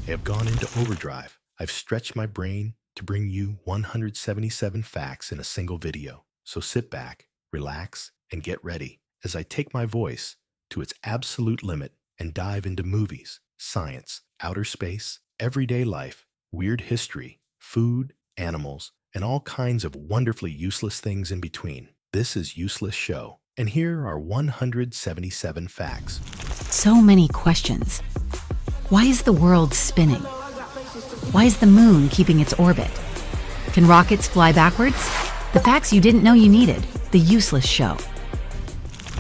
I have gone into overdrive. I've stretched my brain to bring you 177 facts in a single video. So sit back, relax, and get ready as I take my voice to its absolute limit and dive into movies, science, outer space, everyday life, weird history, food, animals, and all kinds of wonderfully useless things in between. This is Useless Show, and here are 177 facts. So many questions. Why is the world spinning? Why is the moon keeping its orbit? Can rockets fly backwards? The facts you didn't know you needed. The Useless Show.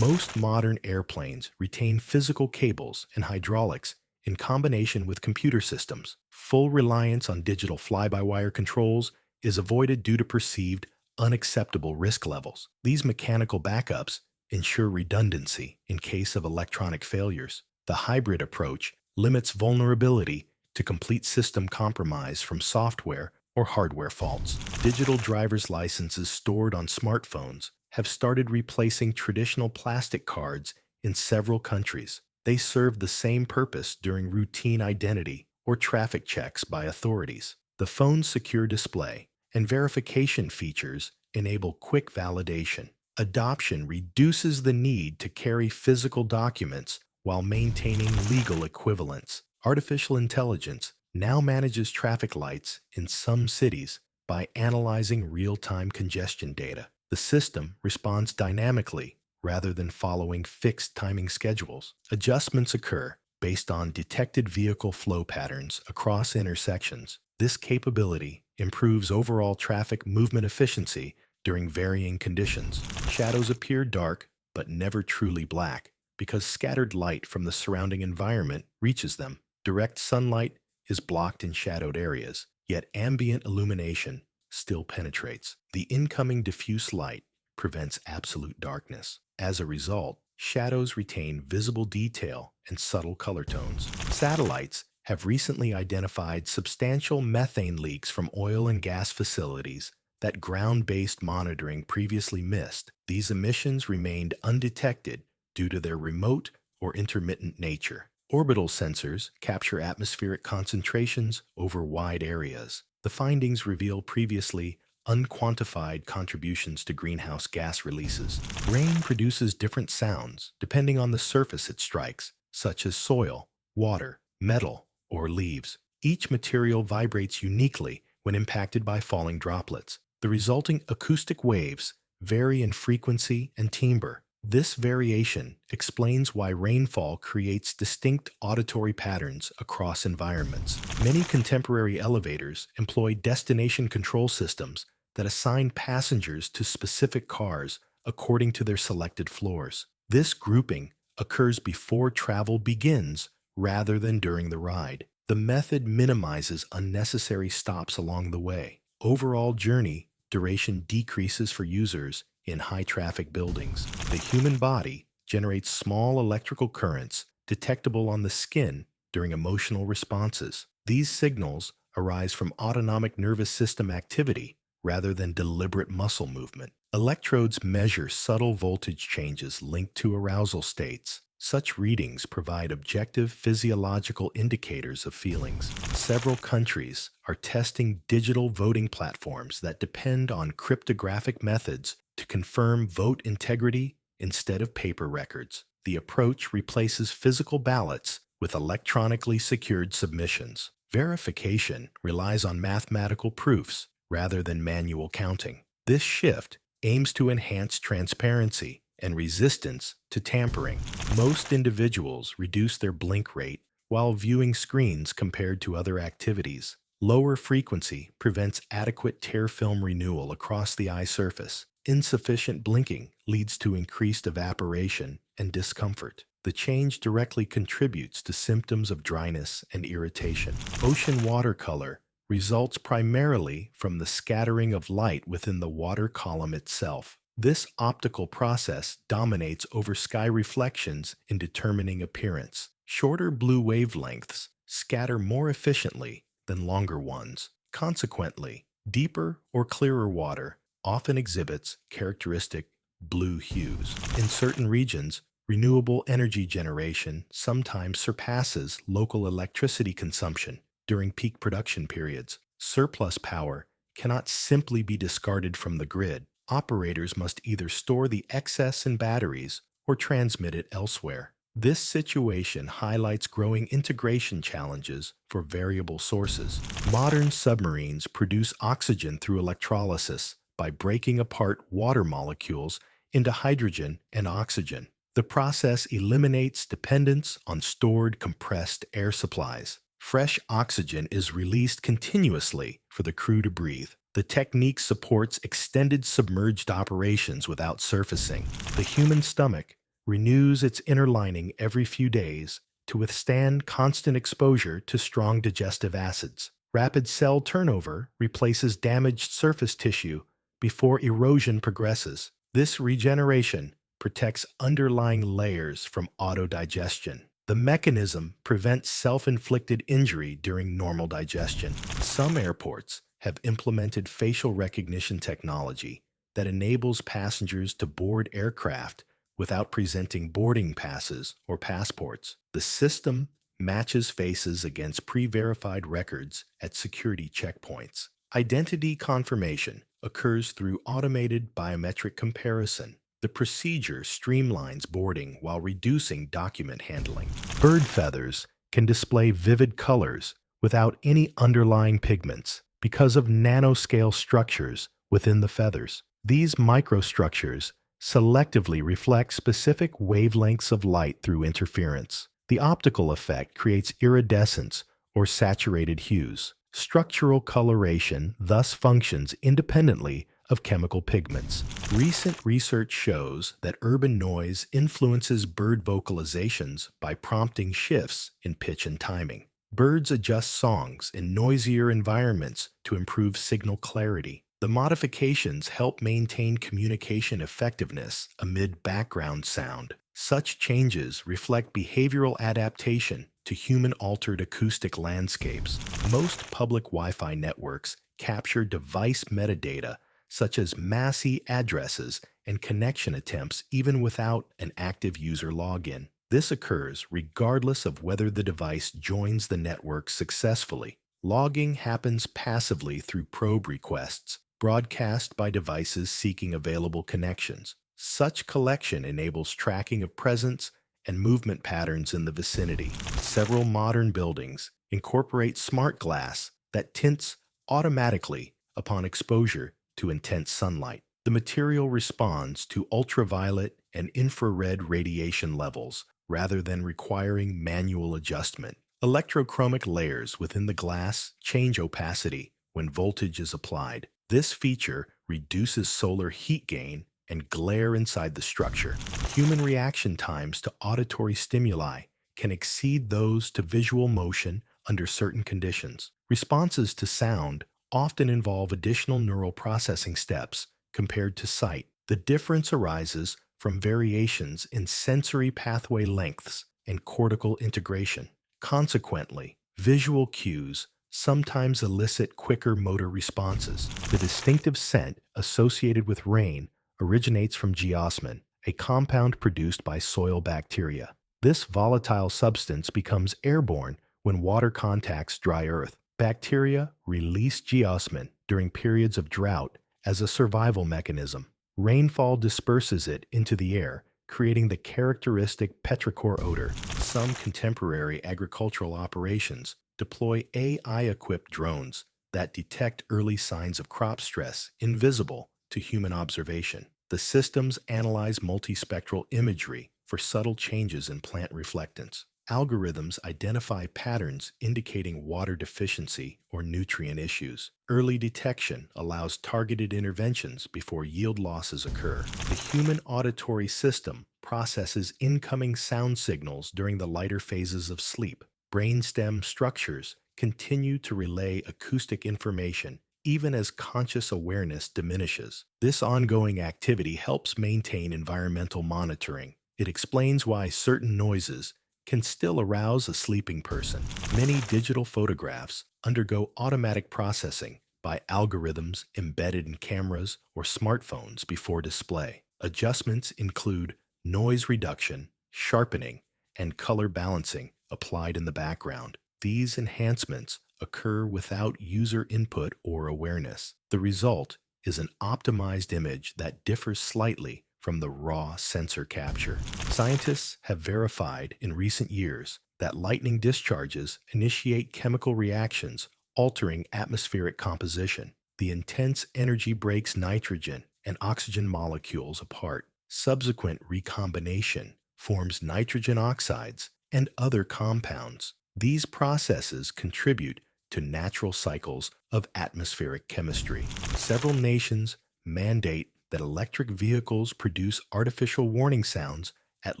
Most modern airplanes retain physical cables and hydraulics in combination with computer systems. Full reliance on digital fly-by-wire controls is avoided due to perceived unacceptable risk levels. These mechanical backups ensure redundancy in case of electronic failures. The hybrid approach limits vulnerability to complete system compromise from software or hardware faults. Digital driver's licenses stored on smartphones have started replacing traditional plastic cards in several countries. They serve the same purpose during routine identity or traffic checks by authorities. The phone's secure display and verification features enable quick validation. Adoption reduces the need to carry physical documents while maintaining legal equivalence. Artificial intelligence now manages traffic lights in some cities by analyzing real-time congestion data. The system responds dynamically rather than following fixed timing schedules. Adjustments occur based on detected vehicle flow patterns across intersections. This capability improves overall traffic movement efficiency during varying conditions. Shadows appear dark but never truly black because scattered light from the surrounding environment reaches them. Direct sunlight is blocked in shadowed areas, yet ambient illumination still penetrates. The incoming diffuse light prevents absolute darkness. As a result, shadows retain visible detail and subtle color tones. Satellites have recently identified substantial methane leaks from oil and gas facilities that ground-based monitoring previously missed. These emissions remained undetected due to their remote or intermittent nature. Orbital sensors capture atmospheric concentrations over wide areas. The findings reveal previously unquantified contributions to greenhouse gas releases. Rain produces different sounds depending on the surface it strikes, such as soil, water, metal, or leaves. Each material vibrates uniquely when impacted by falling droplets. The resulting acoustic waves vary in frequency and timbre. This variation explains why rainfall creates distinct auditory patterns across environments. Many contemporary elevators employ destination control systems that assign passengers to specific cars according to their selected floors. This grouping occurs before travel begins rather than during the ride. The method minimizes unnecessary stops along the way. Overall journey duration decreases for users in high-traffic buildings. The human body generates small electrical currents detectable on the skin during emotional responses. These signals arise from autonomic nervous system activity rather than deliberate muscle movement. Electrodes measure subtle voltage changes linked to arousal states. Such readings provide objective physiological indicators of feelings. Several countries are testing digital voting platforms that depend on cryptographic methods to confirm vote integrity instead of paper records. The approach replaces physical ballots with electronically secured submissions. Verification relies on mathematical proofs rather than manual counting. This shift aims to enhance transparency and resistance to tampering. Most individuals reduce their blink rate while viewing screens compared to other activities. Lower frequency prevents adequate tear film renewal across the eye surface. Insufficient blinking leads to increased evaporation and discomfort. The change directly contributes to symptoms of dryness and irritation. Ocean watercolor results primarily from the scattering of light within the water column itself. This optical process dominates over sky reflections in determining appearance. Shorter blue wavelengths scatter more efficiently than longer ones. Consequently, deeper or clearer water often exhibits characteristic blue hues. In certain regions, renewable energy generation sometimes surpasses local electricity consumption, during peak production periods. Surplus power cannot simply be discarded from the grid. Operators must either store the excess in batteries or transmit it elsewhere. This situation highlights growing integration challenges for variable sources. Modern submarines produce oxygen through electrolysis by breaking apart water molecules into hydrogen and oxygen. The process eliminates dependence on stored compressed air supplies. Fresh oxygen is released continuously for the crew to breathe. The technique supports extended submerged operations without surfacing. The human stomach renews its inner lining every few days to withstand constant exposure to strong digestive acids. Rapid cell turnover replaces damaged surface tissue before erosion progresses. This regeneration protects underlying layers from autodigestion. The mechanism prevents self-inflicted injury during normal digestion. Some airports have implemented facial recognition technology that enables passengers to board aircraft without presenting boarding passes or passports. The system matches faces against pre-verified records at security checkpoints. Identity confirmation occurs through automated biometric comparison. The procedure streamlines boarding while reducing document handling. Bird feathers can display vivid colors without any underlying pigments because of nanoscale structures within the feathers. These microstructures selectively reflect specific wavelengths of light through interference. The optical effect creates iridescence or saturated hues. Structural coloration thus functions independently of chemical pigments. Recent research shows that urban noise influences bird vocalizations by prompting shifts in pitch and timing. Birds adjust songs in noisier environments to improve signal clarity. The modifications help maintain communication effectiveness amid background sound. Such changes reflect behavioral adaptation to human-altered acoustic landscapes. Most public Wi-Fi networks capture device metadata such as MAC addresses and connection attempts even without an active user login. This occurs regardless of whether the device joins the network successfully. Logging happens passively through probe requests, broadcast by devices seeking available connections. Such collection enables tracking of presence and movement patterns in the vicinity. Several modern buildings incorporate smart glass that tints automatically upon exposure to intense sunlight. The material responds to ultraviolet and infrared radiation levels rather than requiring manual adjustment. Electrochromic layers within the glass change opacity when voltage is applied. This feature reduces solar heat gain and glare inside the structure. Human reaction times to auditory stimuli can exceed those to visual motion under certain conditions. Responses to sound often involve additional neural processing steps compared to sight. The difference arises from variations in sensory pathway lengths and cortical integration. Consequently, visual cues sometimes elicit quicker motor responses. The distinctive scent associated with rain originates from geosmin, a compound produced by soil bacteria. This volatile substance becomes airborne when water contacts dry earth. Bacteria release geosmin during periods of drought as a survival mechanism. Rainfall disperses it into the air, creating the characteristic petrichor odor. Some contemporary agricultural operations deploy AI-equipped drones that detect early signs of crop stress invisible to human observation. The systems analyze multispectral imagery for subtle changes in plant reflectance. Algorithms identify patterns indicating water deficiency or nutrient issues. Early detection allows targeted interventions before yield losses occur. The human auditory system processes incoming sound signals during the lighter phases of sleep. Brainstem structures continue to relay acoustic information even as conscious awareness diminishes. This ongoing activity helps maintain environmental monitoring. It explains why certain noises can still arouse a sleeping person. Many digital photographs undergo automatic processing by algorithms embedded in cameras or smartphones before display. Adjustments include noise reduction, sharpening, and color balancing applied in the background. These enhancements occur without user input or awareness. The result is an optimized image that differs slightly from the raw sensor capture. Scientists have verified in recent years that lightning discharges initiate chemical reactions altering atmospheric composition. The intense energy breaks nitrogen and oxygen molecules apart. Subsequent recombination forms nitrogen oxides and other compounds. These processes contribute to natural cycles of atmospheric chemistry. Several nations mandate that electric vehicles produce artificial warning sounds at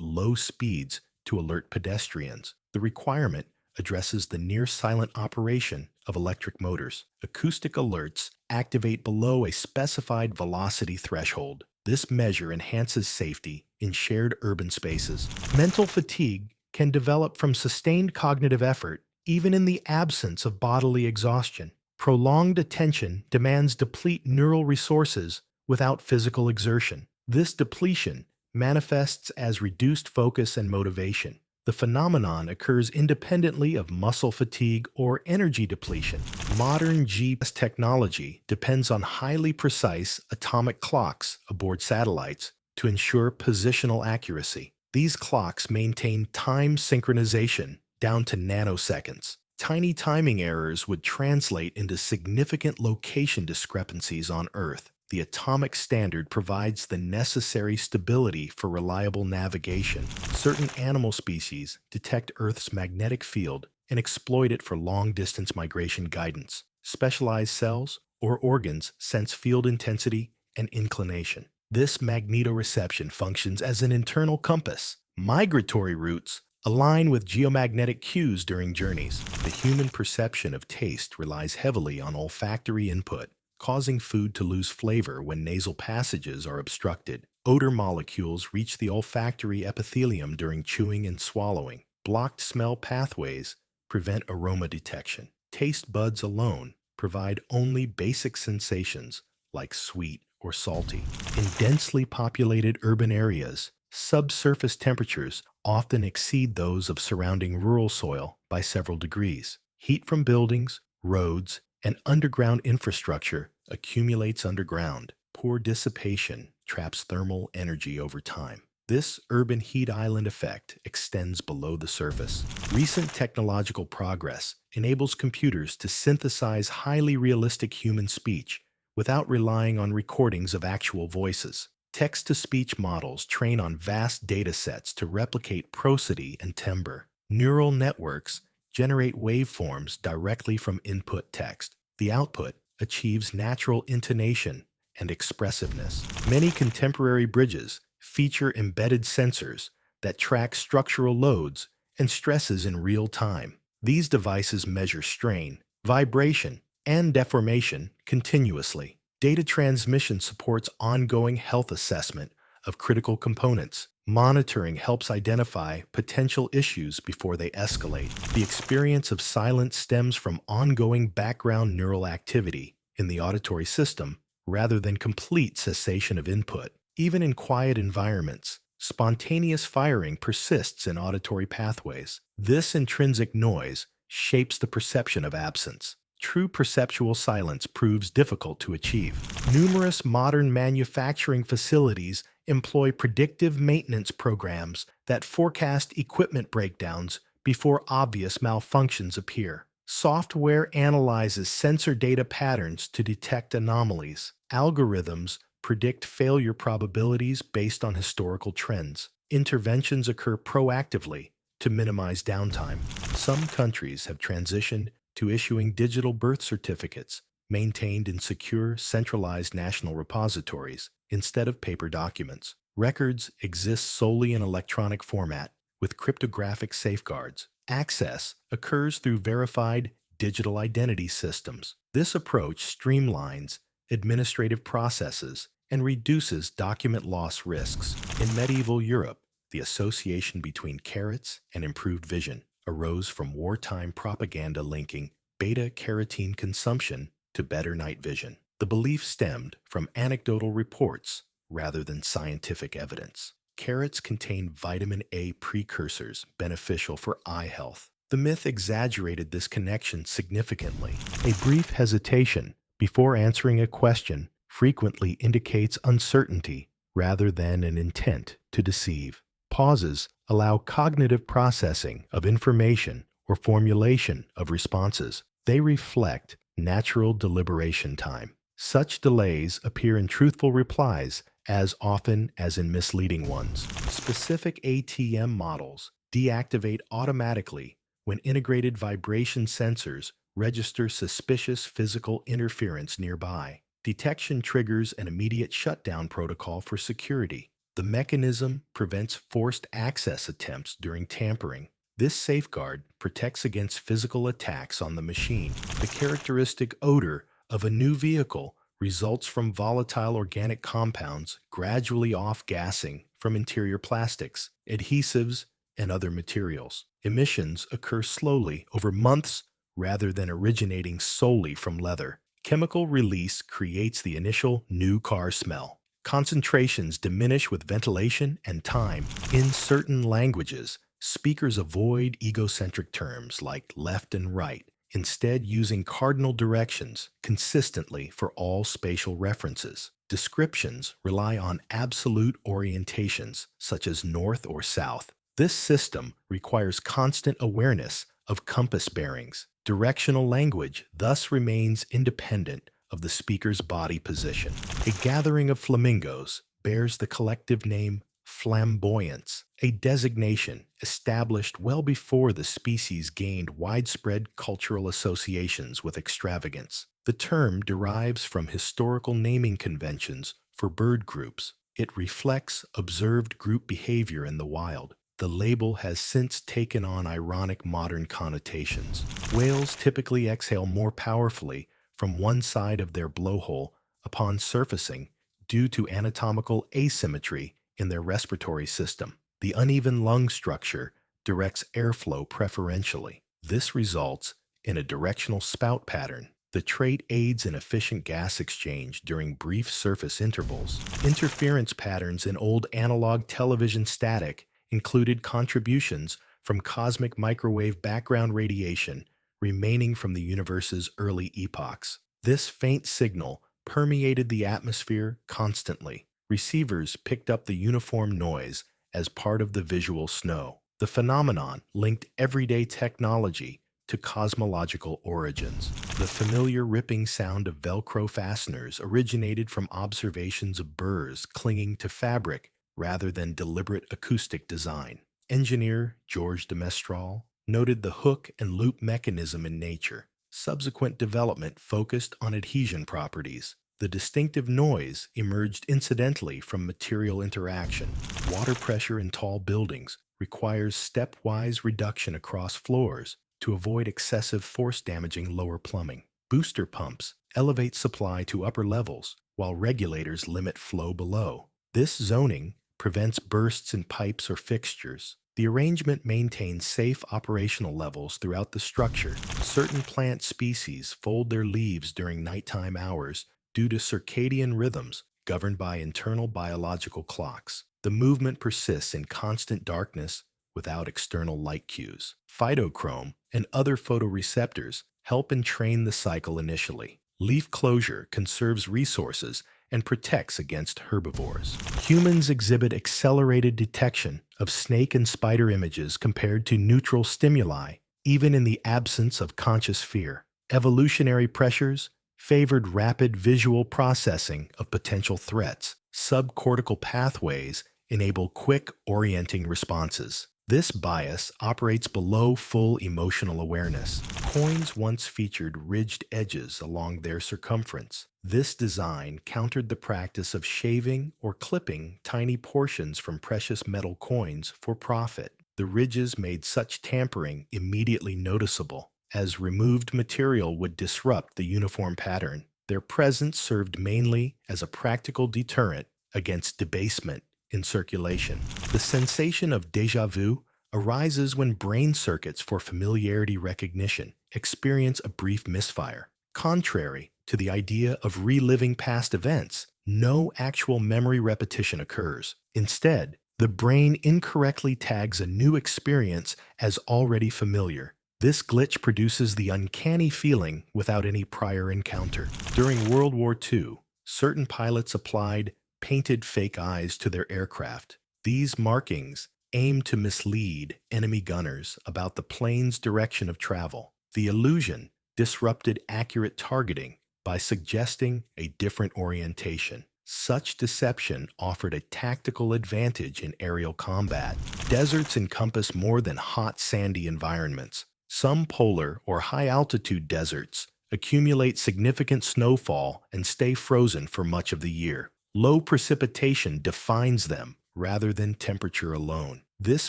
low speeds to alert pedestrians. The requirement addresses the near-silent operation of electric motors. Acoustic alerts activate below a specified velocity threshold. This measure enhances safety in shared urban spaces. Mental fatigue can develop from sustained cognitive effort, even in the absence of bodily exhaustion. Prolonged attention demands deplete neural resources without physical exertion. This depletion manifests as reduced focus and motivation. The phenomenon occurs independently of muscle fatigue or energy depletion. Modern GPS technology depends on highly precise atomic clocks aboard satellites to ensure positional accuracy. These clocks maintain time synchronization down to nanoseconds. Tiny timing errors would translate into significant location discrepancies on Earth. The atomic standard provides the necessary stability for reliable navigation. Certain animal species detect Earth's magnetic field and exploit it for long-distance migration guidance. Specialized cells or organs sense field intensity and inclination. This magnetoreception functions as an internal compass. Migratory routes align with geomagnetic cues during journeys. The human perception of taste relies heavily on olfactory input, causing food to lose flavor when nasal passages are obstructed. Odor molecules reach the olfactory epithelium during chewing and swallowing. Blocked smell pathways prevent aroma detection. Taste buds alone provide only basic sensations like sweet or salty. In densely populated urban areas, subsurface temperatures often exceed those of surrounding rural soil by several degrees. Heat from buildings, roads, and underground infrastructure accumulates underground. Poor dissipation traps thermal energy over time. This urban heat island effect extends below the surface. Recent technological progress enables computers to synthesize highly realistic human speech without relying on recordings of actual voices. Text-to-speech models train on vast data sets to replicate prosody and timbre. Neural networks generate waveforms directly from input text. The output achieves natural intonation and expressiveness. Many contemporary bridges feature embedded sensors that track structural loads and stresses in real time. These devices measure strain, vibration, and deformation continuously. Data transmission supports ongoing health assessment of critical components. Monitoring helps identify potential issues before they escalate. The experience of silence stems from ongoing background neural activity in the auditory system rather than complete cessation of input. Even in quiet environments, spontaneous firing persists in auditory pathways. This intrinsic noise shapes the perception of absence. True perceptual silence proves difficult to achieve. Numerous modern manufacturing facilities employ predictive maintenance programs that forecast equipment breakdowns before obvious malfunctions appear. Software analyzes sensor data patterns to detect anomalies. Algorithms predict failure probabilities based on historical trends. Interventions occur proactively to minimize downtime. Some countries have transitioned to issuing digital birth certificates maintained in secure, centralized national repositories instead of paper documents. Records exist solely in electronic format with cryptographic safeguards. Access occurs through verified digital identity systems. This approach streamlines administrative processes and reduces document loss risks. In medieval Europe, the association between carrots and improved vision arose from wartime propaganda linking beta-carotene consumption to better night vision. The belief stemmed from anecdotal reports rather than scientific evidence. Carrots contain vitamin A precursors beneficial for eye health. The myth exaggerated this connection significantly. A brief hesitation before answering a question frequently indicates uncertainty rather than an intent to deceive. Pauses allow cognitive processing of information or formulation of responses. They reflect natural deliberation time. Such delays appear in truthful replies as often as in misleading ones. Specific ATM models deactivate automatically when integrated vibration sensors register suspicious physical interference nearby. Detection triggers an immediate shutdown protocol for security. The mechanism prevents forced access attempts during tampering. This safeguard protects against physical attacks on the machine. The characteristic odor of a new vehicle results from volatile organic compounds gradually off-gassing from interior plastics, adhesives, and other materials. Emissions occur slowly over months rather than originating solely from leather. Chemical release creates the initial new car smell. Concentrations diminish with ventilation and time. In certain languages, speakers avoid egocentric terms like left and right, instead using cardinal directions consistently for all spatial references. Descriptions rely on absolute orientations, such as north or south. This system requires constant awareness of compass bearings. Directional language thus remains independent of the speaker's body position. A gathering of flamingos bears the collective name flamboyance, a designation established well before the species gained widespread cultural associations with extravagance. The term derives from historical naming conventions for bird groups. It reflects observed group behavior in the wild. The label has since taken on ironic modern connotations. Whales typically exhale more powerfully from one side of their blowhole upon surfacing due to anatomical asymmetry in their respiratory system. The uneven lung structure directs airflow preferentially. This results in a directional spout pattern. The trait aids in efficient gas exchange during brief surface intervals. Interference patterns in old analog television static included contributions from cosmic microwave background radiation remaining from the universe's early epochs. This faint signal permeated the atmosphere constantly. Receivers picked up the uniform noise as part of the visual snow. The phenomenon linked everyday technology to cosmological origins. The familiar ripping sound of Velcro fasteners originated from observations of burrs clinging to fabric rather than deliberate acoustic design. Engineer George de Mestral noted the hook and loop mechanism in nature. Subsequent development focused on adhesion properties. The distinctive noise emerged incidentally from material interaction. Water pressure in tall buildings requires stepwise reduction across floors to avoid excessive force-damaging lower plumbing. Booster pumps elevate supply to upper levels, while regulators limit flow below. This zoning prevents bursts in pipes or fixtures. The arrangement maintains safe operational levels throughout the structure. Certain plant species fold their leaves during nighttime hours due to circadian rhythms governed by internal biological clocks. The movement persists in constant darkness without external light cues. Phytochrome and other photoreceptors help entrain the cycle initially. Leaf closure conserves resources and protects against herbivores. Humans exhibit accelerated detection of snake and spider images compared to neutral stimuli, even in the absence of conscious fear. Evolutionary pressures favored rapid visual processing of potential threats. Subcortical pathways enable quick orienting responses. This bias operates below full emotional awareness. Coins once featured ridged edges along their circumference. This design countered the practice of shaving or clipping tiny portions from precious metal coins for profit. The ridges made such tampering immediately noticeable, as removed material would disrupt the uniform pattern. Their presence served mainly as a practical deterrent against debasement in circulation. The sensation of déjà vu arises when brain circuits for familiarity recognition experience a brief misfire. Contrary to the idea of reliving past events, no actual memory repetition occurs. Instead, the brain incorrectly tags a new experience as already familiar. This glitch produces the uncanny feeling without any prior encounter. During World War II, certain pilots applied painted fake eyes to their aircraft. These markings aim to mislead enemy gunners about the plane's direction of travel. The illusion disrupted accurate targeting by suggesting a different orientation. Such deception offered a tactical advantage in aerial combat. Deserts encompass more than hot, sandy environments. Some polar or high-altitude deserts accumulate significant snowfall and stay frozen for much of the year. Low precipitation defines them rather than temperature alone. This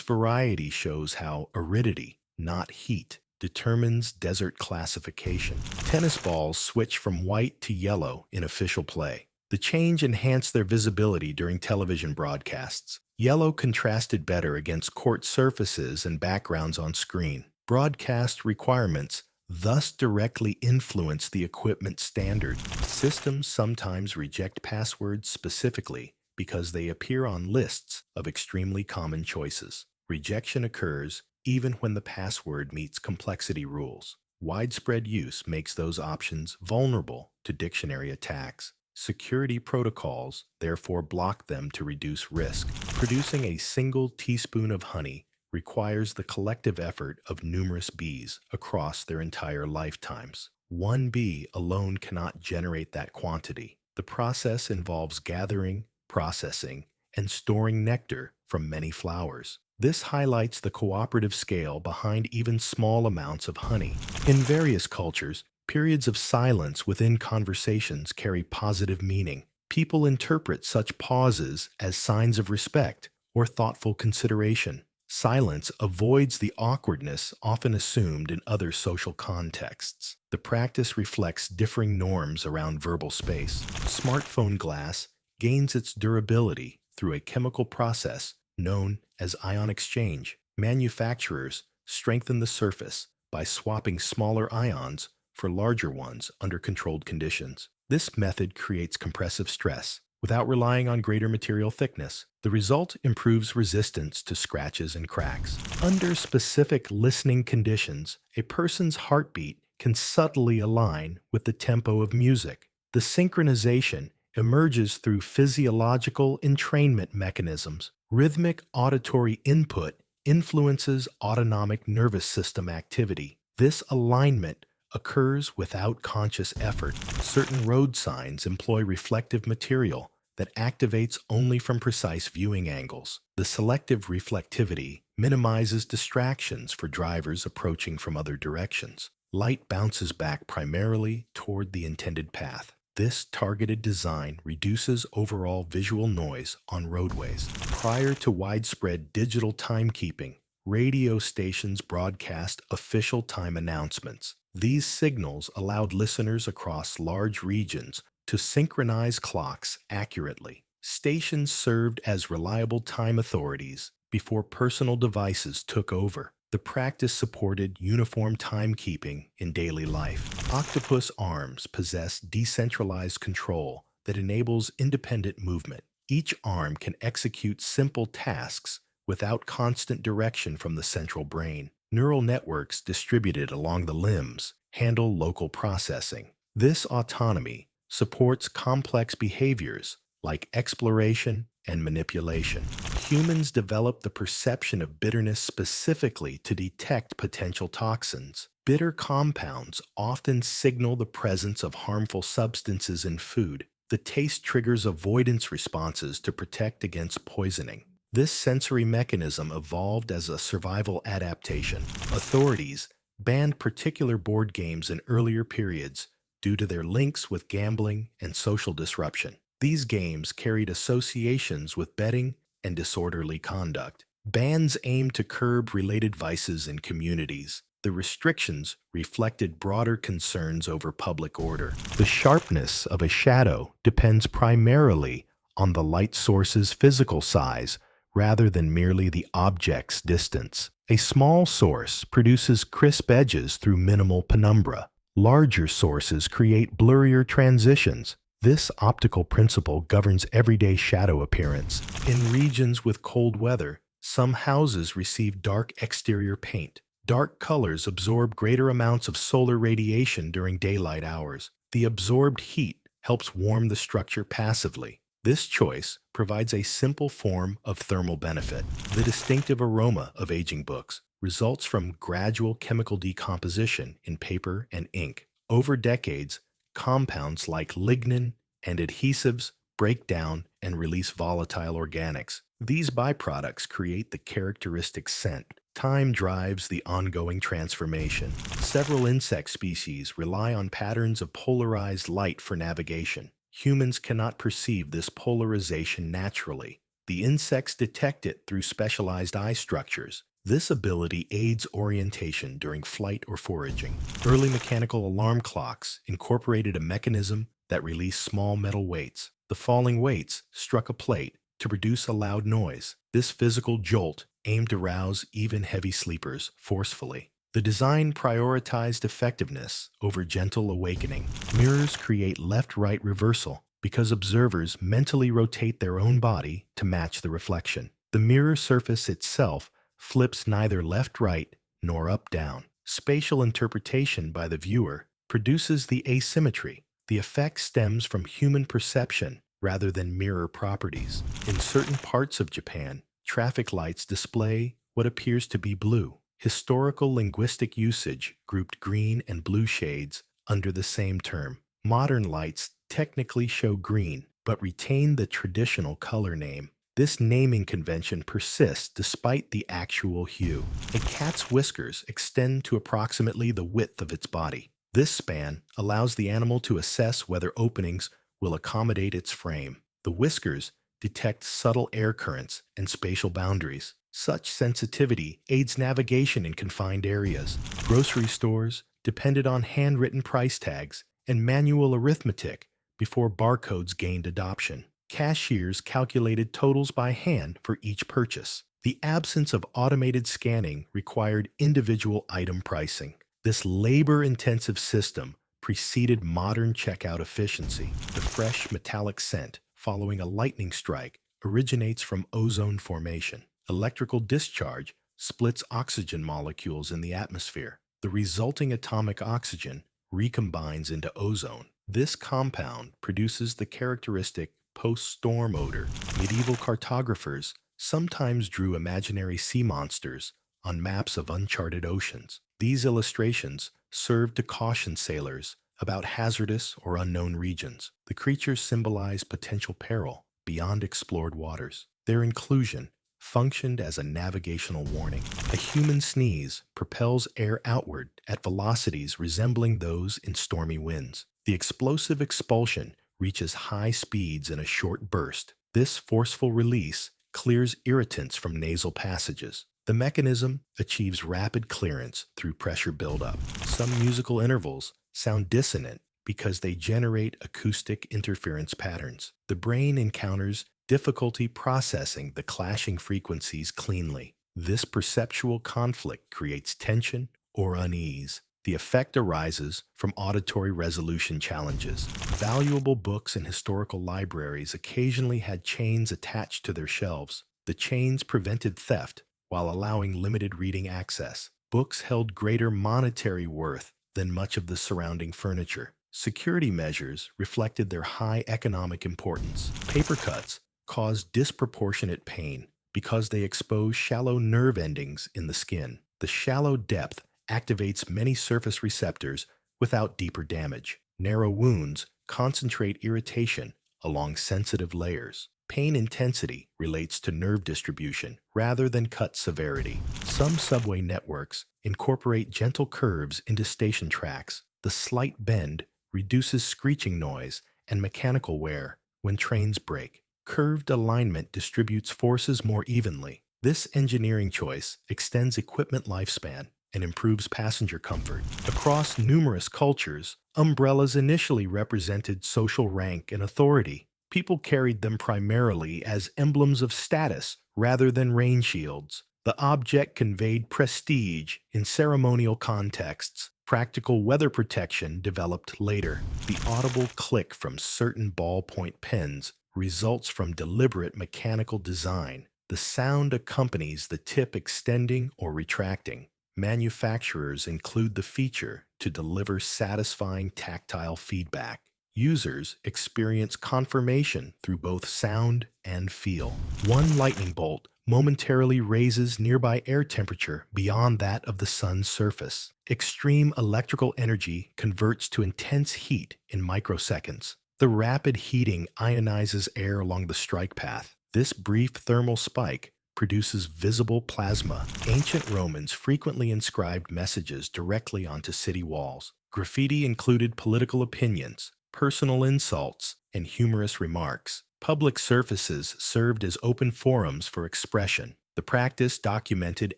variety shows how aridity, not heat, determines desert classification. Tennis balls switch from white to yellow in official play. The change enhanced their visibility during television broadcasts. Yellow contrasted better against court surfaces and backgrounds on screen. Broadcast requirements thus directly influence the equipment standard. Systems sometimes reject passwords specifically because they appear on lists of extremely common choices. Rejection occurs even when the password meets complexity rules. Widespread use makes those options vulnerable to dictionary attacks. Security protocols therefore block them to reduce risk. Producing a single teaspoon of honey requires the collective effort of numerous bees across their entire lifetimes. One bee alone cannot generate that quantity. The process involves gathering, processing, and storing nectar from many flowers. This highlights the cooperative scale behind even small amounts of honey. In various cultures, periods of silence within conversations carry positive meaning. People interpret such pauses as signs of respect or thoughtful consideration. Silence avoids the awkwardness often assumed in other social contexts. The practice reflects differing norms around verbal space. Smartphone glass gains its durability through a chemical process known as ion exchange. Manufacturers strengthen the surface by swapping smaller ions for larger ones under controlled conditions. This method creates compressive stress without relying on greater material thickness. The result improves resistance to scratches and cracks. Under specific listening conditions, a person's heartbeat can subtly align with the tempo of music. The synchronization emerges through physiological entrainment mechanisms. Rhythmic auditory input influences autonomic nervous system activity. This alignment occurs without conscious effort. Certain road signs employ reflective material that activates only from precise viewing angles. The selective reflectivity minimizes distractions for drivers approaching from other directions. Light bounces back primarily toward the intended path. This targeted design reduces overall visual noise on roadways. Prior to widespread digital timekeeping, radio stations broadcast official time announcements. These signals allowed listeners across large regions to synchronize clocks accurately. Stations served as reliable time authorities before personal devices took over. The practice supported uniform timekeeping in daily life. Octopus arms possess decentralized control that enables independent movement. Each arm can execute simple tasks without constant direction from the central brain. Neural networks distributed along the limbs handle local processing. This autonomy supports complex behaviors like exploration and manipulation. Humans develop the perception of bitterness specifically to detect potential toxins. Bitter compounds often signal the presence of harmful substances in food. The taste triggers avoidance responses to protect against poisoning. This sensory mechanism evolved as a survival adaptation. Authorities banned particular board games in earlier periods due to their links with gambling and social disruption. These games carried associations with betting and disorderly conduct. Bans aimed to curb related vices in communities. The restrictions reflected broader concerns over public order. The sharpness of a shadow depends primarily on the light source's physical size rather than merely the object's distance. A small source produces crisp edges through minimal penumbra. Larger sources create blurrier transitions. This optical principle governs everyday shadow appearance. In regions with cold weather, some houses receive dark exterior paint. Dark colors absorb greater amounts of solar radiation during daylight hours. The absorbed heat helps warm the structure passively. This choice provides a simple form of thermal benefit. The distinctive aroma of aging books results from gradual chemical decomposition in paper and ink. Over decades, compounds like lignin and adhesives break down and release volatile organics. These byproducts create the characteristic scent. Time drives the ongoing transformation. Several insect species rely on patterns of polarized light for navigation. Humans cannot perceive this polarization naturally. The insects detect it through specialized eye structures. This ability aids orientation during flight or foraging. Early mechanical alarm clocks incorporated a mechanism that released small metal weights. The falling weights struck a plate to produce a loud noise. This physical jolt aimed to rouse even heavy sleepers forcefully. The design prioritized effectiveness over gentle awakening. Mirrors create left-right reversal because observers mentally rotate their own body to match the reflection. The mirror surface itself flips neither left-right nor up-down. Spatial interpretation by the viewer produces the asymmetry. The effect stems from human perception rather than mirror properties. In certain parts of Japan, traffic lights display what appears to be blue. Historical linguistic usage grouped green and blue shades under the same term. Modern lights technically show green, but retain the traditional color name. This naming convention persists despite the actual hue. A cat's whiskers extend to approximately the width of its body. This span allows the animal to assess whether openings will accommodate its frame. The whiskers detect subtle air currents and spatial boundaries. Such sensitivity aids navigation in confined areas. Grocery stores depended on handwritten price tags and manual arithmetic before barcodes gained adoption. Cashiers calculated totals by hand for each purchase. The absence of automated scanning required individual item pricing. This labor-intensive system preceded modern checkout efficiency. The fresh metallic scent following a lightning strike originates from ozone formation. Electrical discharge splits oxygen molecules in the atmosphere. The resulting atomic oxygen recombines into ozone. This compound produces the characteristic post-storm odor. Medieval cartographers sometimes drew imaginary sea monsters on maps of uncharted oceans. These illustrations served to caution sailors about hazardous or unknown regions. The creatures symbolize potential peril beyond explored waters. Their inclusion functioned as a navigational warning. A human sneeze propels air outward at velocities resembling those in stormy winds. The explosive expulsion reaches high speeds in a short burst. This forceful release clears irritants from nasal passages. The mechanism achieves rapid clearance through pressure buildup. Some musical intervals sound dissonant because they generate acoustic interference patterns. The brain encounters difficulty processing the clashing frequencies cleanly. This perceptual conflict creates tension or unease. The effect arises from auditory resolution challenges. Valuable books in historical libraries occasionally had chains attached to their shelves. The chains prevented theft while allowing limited reading access. Books held greater monetary worth than much of the surrounding furniture. Security measures reflected their high economic importance. Paper cuts caused disproportionate pain because they expose shallow nerve endings in the skin. The shallow depth activates many surface receptors without deeper damage. Narrow wounds concentrate irritation along sensitive layers. Pain intensity relates to nerve distribution rather than cut severity. Some subway networks incorporate gentle curves into station tracks. The slight bend reduces screeching noise and mechanical wear when trains break. Curved alignment distributes forces more evenly. This engineering choice extends equipment lifespan and improves passenger comfort. Across numerous cultures, umbrellas initially represented social rank and authority. People carried them primarily as emblems of status rather than rain shields. The object conveyed prestige in ceremonial contexts. Practical weather protection developed later. The audible click from certain ballpoint pens results from deliberate mechanical design. The sound accompanies the tip extending or retracting. Manufacturers include the feature to deliver satisfying tactile feedback. Users experience confirmation through both sound and feel. One lightning bolt momentarily raises nearby air temperature beyond that of the sun's surface. Extreme electrical energy converts to intense heat in microseconds. The rapid heating ionizes air along the strike path. This brief thermal spike produces visible plasma. Ancient Romans frequently inscribed messages directly onto city walls. Graffiti included political opinions, personal insults, and humorous remarks. Public surfaces served as open forums for expression. The practice documented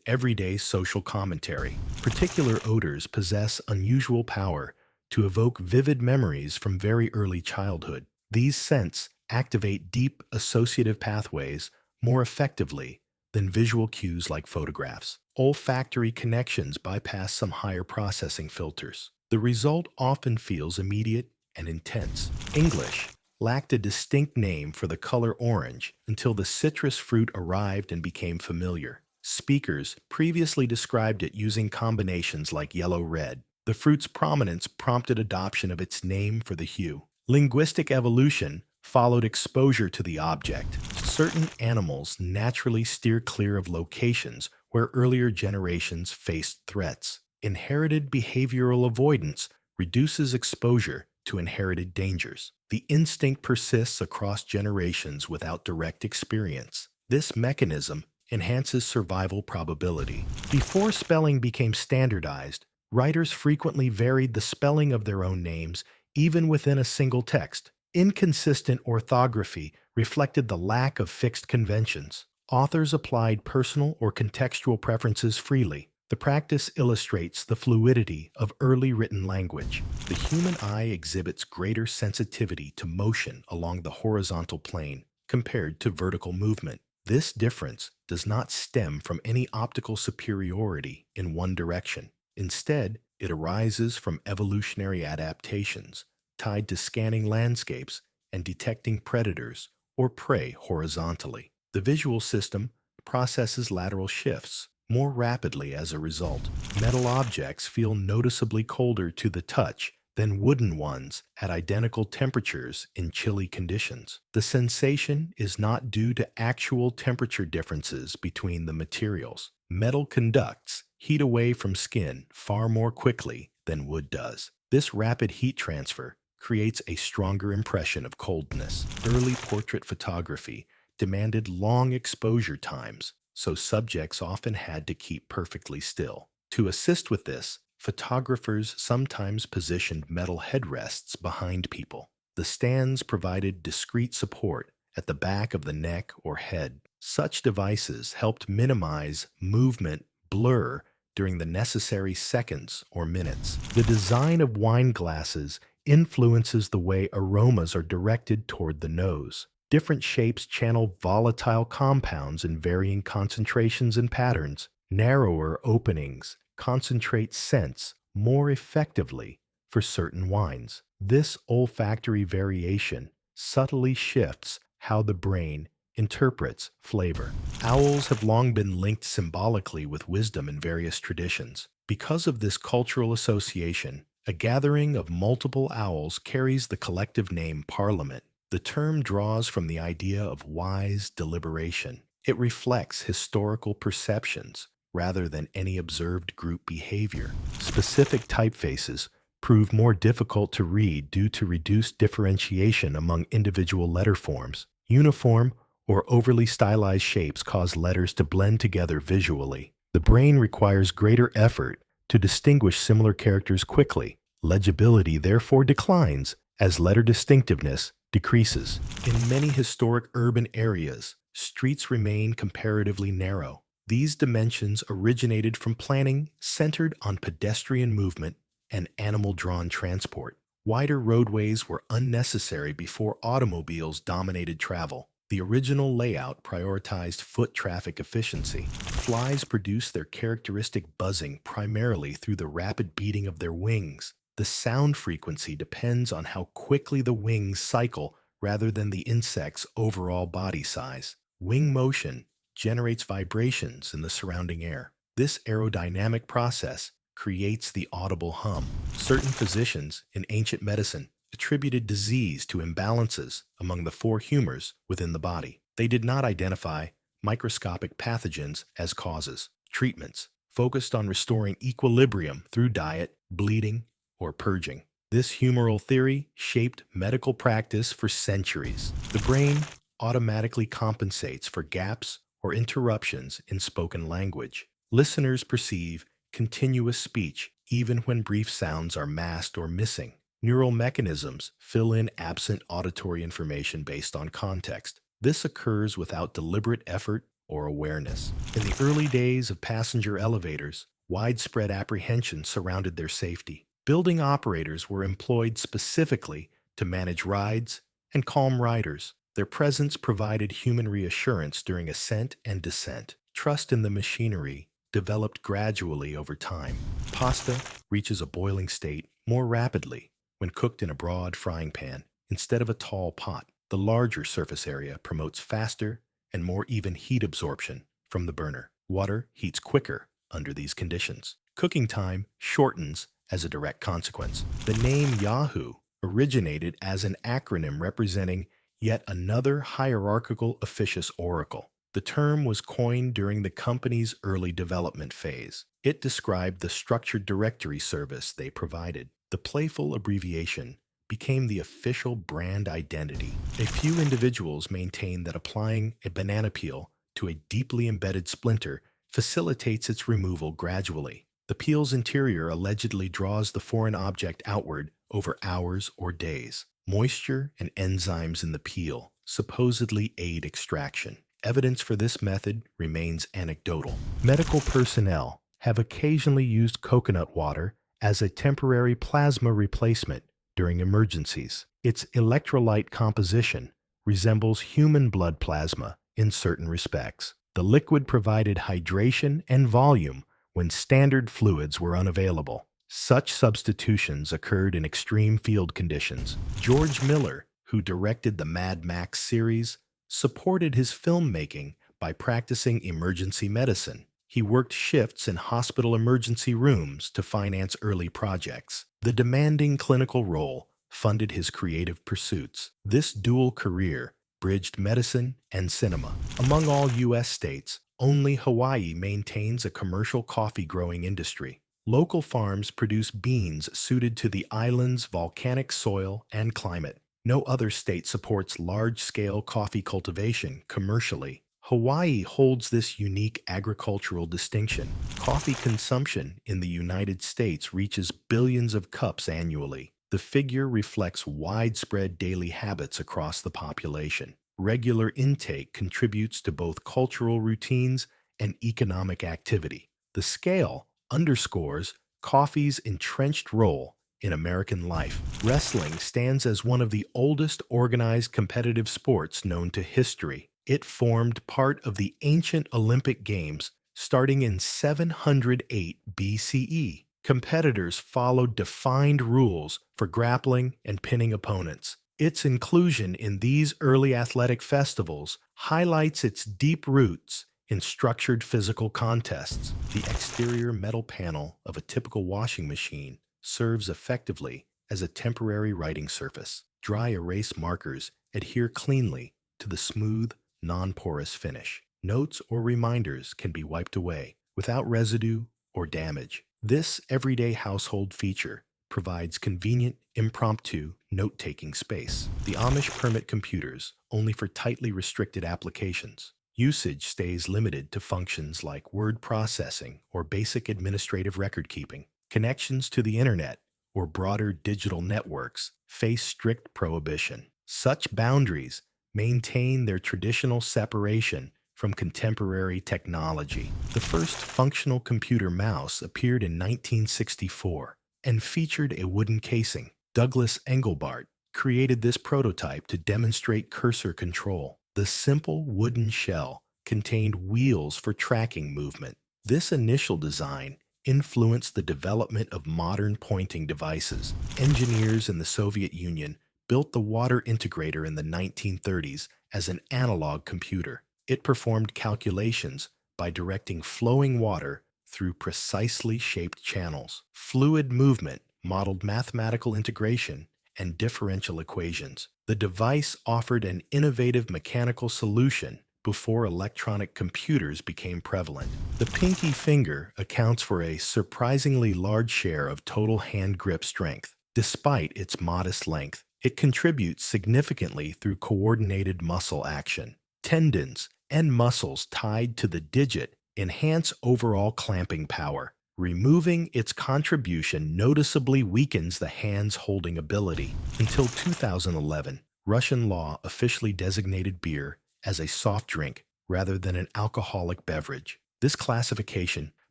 everyday social commentary. Particular odors possess unusual power to evoke vivid memories from very early childhood. These scents activate deep associative pathways more effectively than visual cues like photographs. Olfactory connections bypass some higher processing filters. The result often feels immediate and intense. English lacked a distinct name for the color orange until the citrus fruit arrived and became familiar. Speakers previously described it using combinations like yellow-red. The fruit's prominence prompted adoption of its name for the hue. Linguistic evolution followed exposure to the object. Certain animals naturally steer clear of locations where earlier generations faced threats. Inherited behavioral avoidance reduces exposure to inherited dangers. The instinct persists across generations without direct experience. This mechanism enhances survival probability. Before spelling became standardized, writers frequently varied the spelling of their own names even within a single text. Inconsistent orthography reflected the lack of fixed conventions. Authors applied personal or contextual preferences freely. The practice illustrates the fluidity of early written language. The human eye exhibits greater sensitivity to motion along the horizontal plane compared to vertical movement. This difference does not stem from any optical superiority in one direction. Instead, it arises from evolutionary adaptations tied to scanning landscapes and detecting predators or prey horizontally. The visual system processes lateral shifts more rapidly as a result. Metal objects feel noticeably colder to the touch than wooden ones at identical temperatures in chilly conditions. The sensation is not due to actual temperature differences between the materials. Metal conducts heat away from skin far more quickly than wood does. This rapid heat transfer creates a stronger impression of coldness. Early portrait photography demanded long exposure times, so subjects often had to keep perfectly still. To assist with this, photographers sometimes positioned metal headrests behind people. The stands provided discrete support at the back of the neck or head. Such devices helped minimize movement blur during the necessary seconds or minutes. The design of wine glasses influences the way aromas are directed toward the nose. Different shapes channel volatile compounds in varying concentrations and patterns. Narrower openings concentrate scents more effectively for certain wines. This olfactory variation subtly shifts how the brain interprets flavor. Owls have long been linked symbolically with wisdom in various traditions. Because of this cultural association, a gathering of multiple owls carries the collective name parliament. The term draws from the idea of wise deliberation. It reflects historical perceptions rather than any observed group behavior. Specific typefaces prove more difficult to read due to reduced differentiation among individual letter forms. Uniform or overly stylized shapes cause letters to blend together visually. The brain requires greater effort to distinguish similar characters quickly. Legibility therefore declines as letter distinctiveness decreases. In many historic urban areas, streets remain comparatively narrow. These dimensions originated from planning centered on pedestrian movement and animal-drawn transport. Wider roadways were unnecessary before automobiles dominated travel. The original layout prioritized foot traffic efficiency. Flies produce their characteristic buzzing primarily through the rapid beating of their wings. The sound frequency depends on how quickly the wings cycle rather than the insect's overall body size. Wing motion generates vibrations in the surrounding air. This aerodynamic process creates the audible hum. Certain physicians in ancient medicine attributed disease to imbalances among the four humors within the body. They did not identify microscopic pathogens as causes. Treatments focused on restoring equilibrium through diet, bleeding, or purging. This humoral theory shaped medical practice for centuries. The brain automatically compensates for gaps or interruptions in spoken language. Listeners perceive continuous speech even when brief sounds are masked or missing. Neural mechanisms fill in absent auditory information based on context. This occurs without deliberate effort or awareness. In the early days of passenger elevators, widespread apprehension surrounded their safety. Building operators were employed specifically to manage rides and calm riders. Their presence provided human reassurance during ascent and descent. Trust in the machinery developed gradually over time. Pasta reaches a boiling state more rapidly when cooked in a broad frying pan instead of a tall pot. The larger surface area promotes faster and more even heat absorption from the burner. Water heats quicker under these conditions. Cooking time shortens as a direct consequence. The name Yahoo originated as an acronym representing yet another hierarchical officious oracle. The term was coined during the company's early development phase. It described the structured directory service they provided. The playful abbreviation became the official brand identity. A few individuals maintain that applying a banana peel to a deeply embedded splinter facilitates its removal gradually. The peel's interior allegedly draws the foreign object outward over hours or days. Moisture and enzymes in the peel supposedly aid extraction. Evidence for this method remains anecdotal. Medical personnel have occasionally used coconut water as a temporary plasma replacement during emergencies. Its electrolyte composition resembles human blood plasma in certain respects. The liquid provided hydration and volume when standard fluids were unavailable. Such substitutions occurred in extreme field conditions. George Miller, who directed the Mad Max series, supported his filmmaking by practicing emergency medicine. He worked shifts in hospital emergency rooms to finance early projects. The demanding clinical role funded his creative pursuits. This dual career bridged medicine and cinema. Among all U.S. states, only Hawaii maintains a commercial coffee growing industry. Local farms produce beans suited to the island's volcanic soil and climate. No other state supports large-scale coffee cultivation commercially. Hawaii holds this unique agricultural distinction. Coffee consumption in the United States reaches billions of cups annually. The figure reflects widespread daily habits across the population. Regular intake contributes to both cultural routines and economic activity. The scale underscores coffee's entrenched role in American life. Wrestling stands as one of the oldest organized competitive sports known to history. It formed part of the ancient Olympic Games starting in 708 BCE. Competitors followed defined rules for grappling and pinning opponents. Its inclusion in these early athletic festivals highlights its deep roots in structured physical contests. The exterior metal panel of a typical washing machine serves effectively as a temporary writing surface. Dry erase markers adhere cleanly to the smooth, non-porous finish. Notes or reminders can be wiped away without residue or damage. This everyday household feature provides convenient, impromptu note-taking space. The Amish permit computers only for tightly restricted applications. Usage stays limited to functions like word processing or basic administrative record keeping. Connections to the internet or broader digital networks face strict prohibition. Such boundaries maintain their traditional separation from contemporary technology. The first functional computer mouse appeared in 1964 and featured a wooden casing. Douglas Engelbart created this prototype to demonstrate cursor control. The simple wooden shell contained wheels for tracking movement. This initial design influenced the development of modern pointing devices. Engineers in the Soviet Union built the water integrator in the 1930s as an analog computer. It performed calculations by directing flowing water through precisely shaped channels. Fluid movement modeled mathematical integration and differential equations. The device offered an innovative mechanical solution before electronic computers became prevalent. The pinky finger accounts for a surprisingly large share of total hand grip strength. Despite its modest length, it contributes significantly through coordinated muscle action. Tendons and muscles tied to the digit enhance overall clamping power. Removing its contribution noticeably weakens the hand's holding ability. Until 2011, Russian law officially designated beer as a soft drink rather than an alcoholic beverage. This classification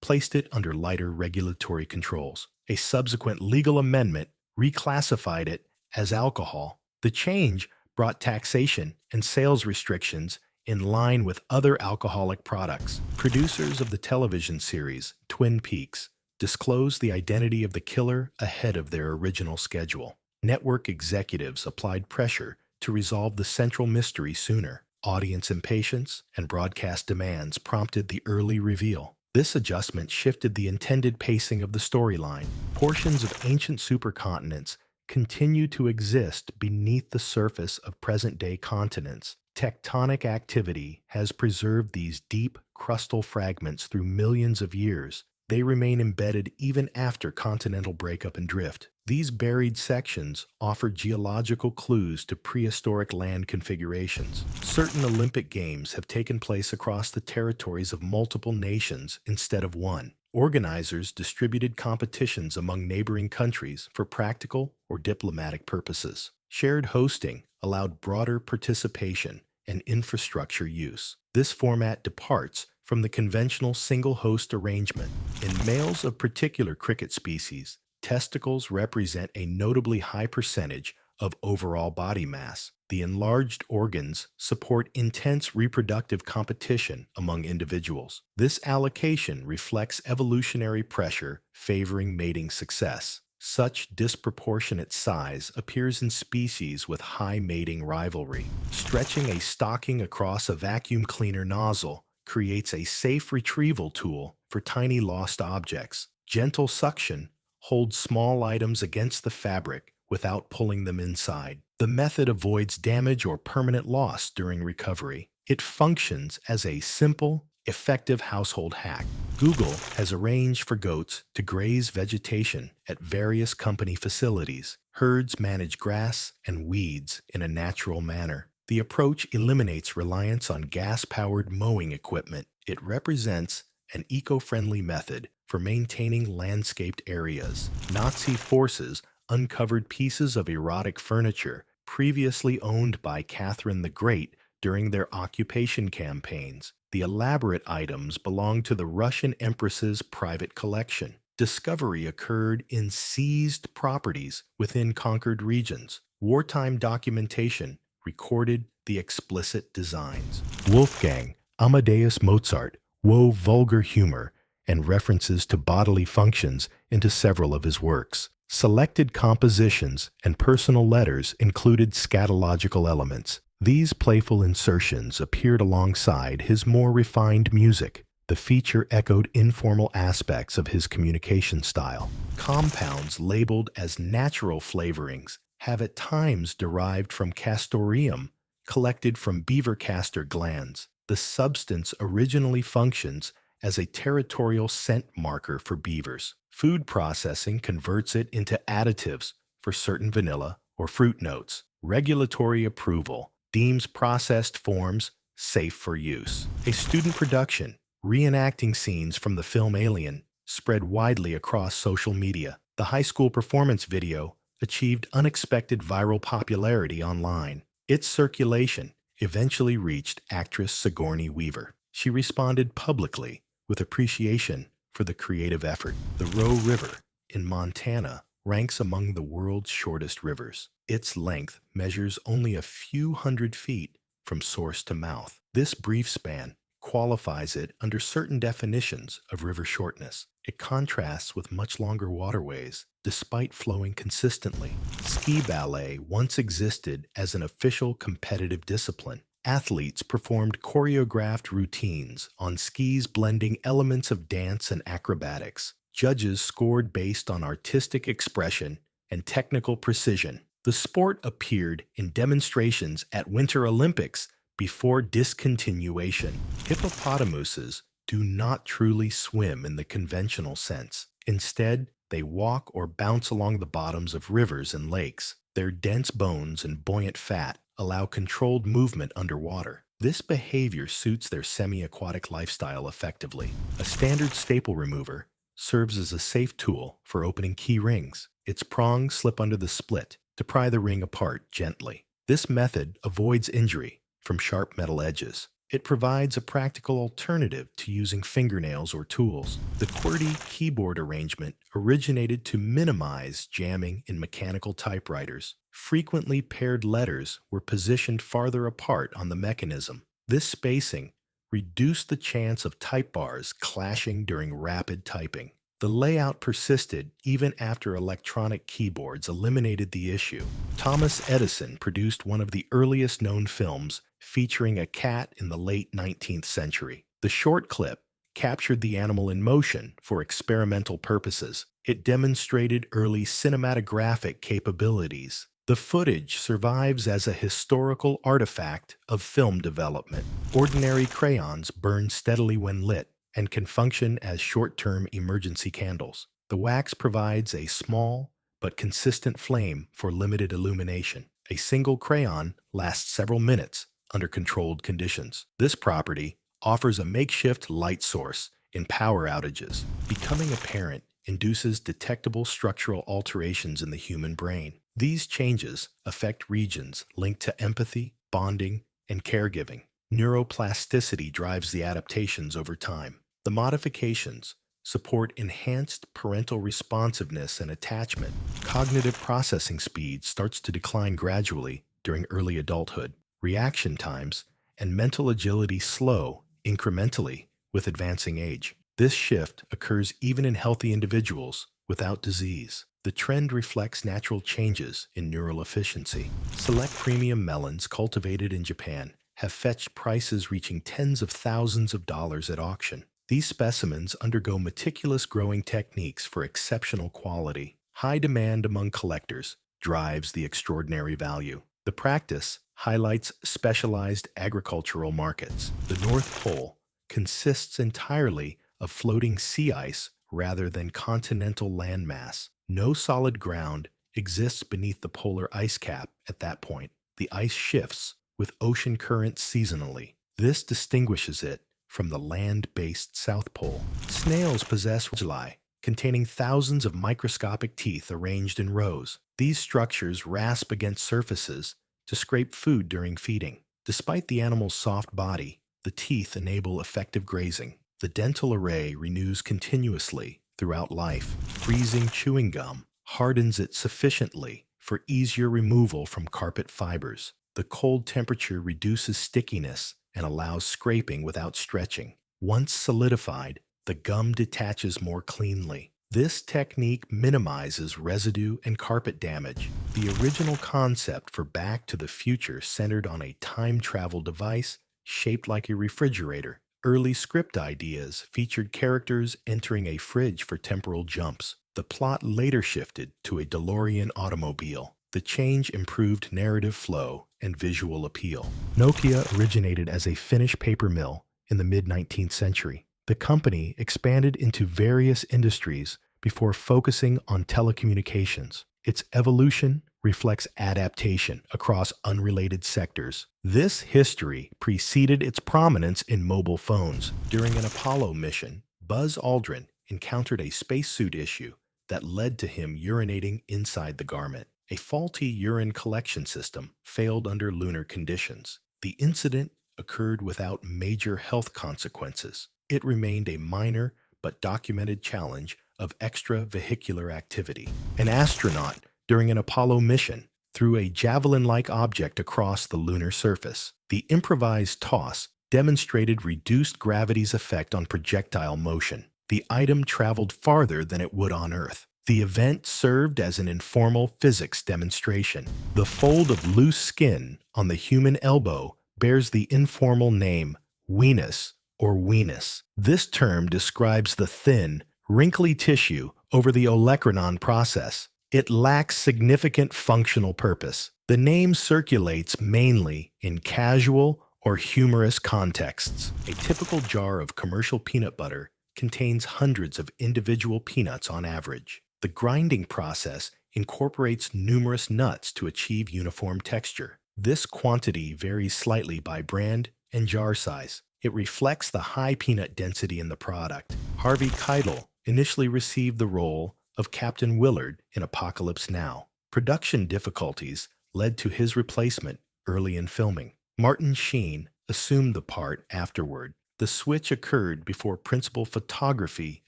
placed it under lighter regulatory controls. A subsequent legal amendment reclassified it as alcohol. The change brought taxation and sales restrictions in line with other alcoholic products. Producers of the television series Twin Peaks disclosed the identity of the killer ahead of their original schedule. Network executives applied pressure to resolve the central mystery sooner. Audience impatience and broadcast demands prompted the early reveal. This adjustment shifted the intended pacing of the storyline. Portions of ancient supercontinents continue to exist beneath the surface of present-day continents. Tectonic activity has preserved these deep, crustal fragments through millions of years. They remain embedded even after continental breakup and drift. These buried sections offer geological clues to prehistoric land configurations. Certain Olympic Games have taken place across the territories of multiple nations instead of one. Organizers distributed competitions among neighboring countries for practical or diplomatic purposes. Shared hosting allowed broader participation and infrastructure use. This format departs from the conventional single-host arrangement. In males of particular cricket species, testicles represent a notably high percentage of overall body mass. The enlarged organs support intense reproductive competition among individuals. This allocation reflects evolutionary pressure favoring mating success. Such disproportionate size appears in species with high mating rivalry. Stretching a stocking across a vacuum cleaner nozzle creates a safe retrieval tool for tiny lost objects. Gentle suction holds small items against the fabric without pulling them inside. The method avoids damage or permanent loss during recovery. It functions as a simple, effective household hack. Google has arranged for goats to graze vegetation at various company facilities. Herds manage grass and weeds in a natural manner. The approach eliminates reliance on gas-powered mowing equipment. It represents an eco-friendly method for maintaining landscaped areas. Nazi forces uncovered pieces of erotic furniture previously owned by Catherine the Great during their occupation campaigns. The elaborate items belonged to the Russian Empress's private collection. Discovery occurred in seized properties within conquered regions. Wartime documentation recorded the explicit designs. Wolfgang Amadeus Mozart wove vulgar humor and references to bodily functions into several of his works. Selected compositions and personal letters included scatological elements. These playful insertions appeared alongside his more refined music. The feature echoed informal aspects of his communication style. Compounds labeled as natural flavorings have at times derived from castoreum, collected from beaver castor glands. The substance originally functions as a territorial scent marker for beavers. Food processing converts it into additives for certain vanilla or fruit notes. Regulatory approval deems processed forms safe for use. A student production, reenacting scenes from the film Alien, spread widely across social media. The high school performance video achieved unexpected viral popularity online. Its circulation eventually reached actress Sigourney Weaver. She responded publicly with appreciation for the creative effort. The Roe River in Montana ranks among the world's shortest rivers. Its length measures only a few hundred feet from source to mouth. This brief span qualifies it under certain definitions of river shortness. It contrasts with much longer waterways, despite flowing consistently. Ski ballet once existed as an official competitive discipline. Athletes performed choreographed routines on skis blending elements of dance and acrobatics. Judges scored based on artistic expression and technical precision. The sport appeared in demonstrations at Winter Olympics before discontinuation. Hippopotamuses do not truly swim in the conventional sense. Instead, they walk or bounce along the bottoms of rivers and lakes. Their dense bones and buoyant fat allow controlled movement underwater. This behavior suits their semi-aquatic lifestyle effectively. A standard staple remover serves as a safe tool for opening key rings. Its prongs slip under the split to pry the ring apart gently. This method avoids injury from sharp metal edges. It provides a practical alternative to using fingernails or tools. The QWERTY keyboard arrangement originated to minimize jamming in mechanical typewriters. Frequently paired letters were positioned farther apart on the mechanism. This spacing reduced the chance of type bars clashing during rapid typing. The layout persisted even after electronic keyboards eliminated the issue. Thomas Edison produced one of the earliest known films featuring a cat in the late 19th century. The short clip captured the animal in motion for experimental purposes. It demonstrated early cinematographic capabilities. The footage survives as a historical artifact of film development. Ordinary crayons burn steadily when lit and can function as short-term emergency candles. The wax provides a small but consistent flame for limited illumination. A single crayon lasts several minutes under controlled conditions. This property offers a makeshift light source in power outages. Becoming a parent induces detectable structural alterations in the human brain. These changes affect regions linked to empathy, bonding, and caregiving. Neuroplasticity drives the adaptations over time. The modifications support enhanced parental responsiveness and attachment. Cognitive processing speed starts to decline gradually during early adulthood. Reaction times and mental agility slow incrementally with advancing age. This shift occurs even in healthy individuals without disease. The trend reflects natural changes in neural efficiency. Select premium melons cultivated in Japan have fetched prices reaching tens of thousands of dollars at auction. These specimens undergo meticulous growing techniques for exceptional quality. High demand among collectors drives the extraordinary value. The practice highlights specialized agricultural markets. The North Pole consists entirely of floating sea ice rather than continental landmass. No solid ground exists beneath the polar ice cap at that point. The ice shifts with ocean currents seasonally. This distinguishes it from the land-based South Pole. Snails possess flagella containing thousands of microscopic teeth arranged in rows. These structures rasp against surfaces to scrape food during feeding. Despite the animal's soft body, the teeth enable effective grazing. The dental array renews continuously throughout life. Freezing chewing gum hardens it sufficiently for easier removal from carpet fibers. The cold temperature reduces stickiness and allows scraping without stretching. Once solidified, the gum detaches more cleanly. This technique minimizes residue and carpet damage. The original concept for Back to the Future centered on a time travel device shaped like a refrigerator. Early script ideas featured characters entering a fridge for temporal jumps. The plot later shifted to a DeLorean automobile. The change improved narrative flow and visual appeal. Nokia originated as a Finnish paper mill in the mid-19th century. The company expanded into various industries before focusing on telecommunications. Its evolution reflects adaptation across unrelated sectors. This history preceded its prominence in mobile phones. During an Apollo mission, Buzz Aldrin encountered a spacesuit issue that led to him urinating inside the garment. A faulty urine collection system failed under lunar conditions. The incident occurred without major health consequences. It remained a minor but documented challenge of extravehicular activity. An astronaut during an Apollo mission threw a javelin-like object across the lunar surface. The improvised toss demonstrated reduced gravity's effect on projectile motion. The item traveled farther than it would on Earth. The event served as an informal physics demonstration. The fold of loose skin on the human elbow bears the informal name venous or venous. This term describes the thin, wrinkly tissue over the olecranon process. It lacks significant functional purpose. The name circulates mainly in casual or humorous contexts. A typical jar of commercial peanut butter contains hundreds of individual peanuts on average. The grinding process incorporates numerous nuts to achieve uniform texture. This quantity varies slightly by brand and jar size. It reflects the high peanut density in the product. Harvey Keitel initially received the role of Captain Willard in Apocalypse Now. Production difficulties led to his replacement early in filming. Martin Sheen assumed the part afterward. The switch occurred before principal photography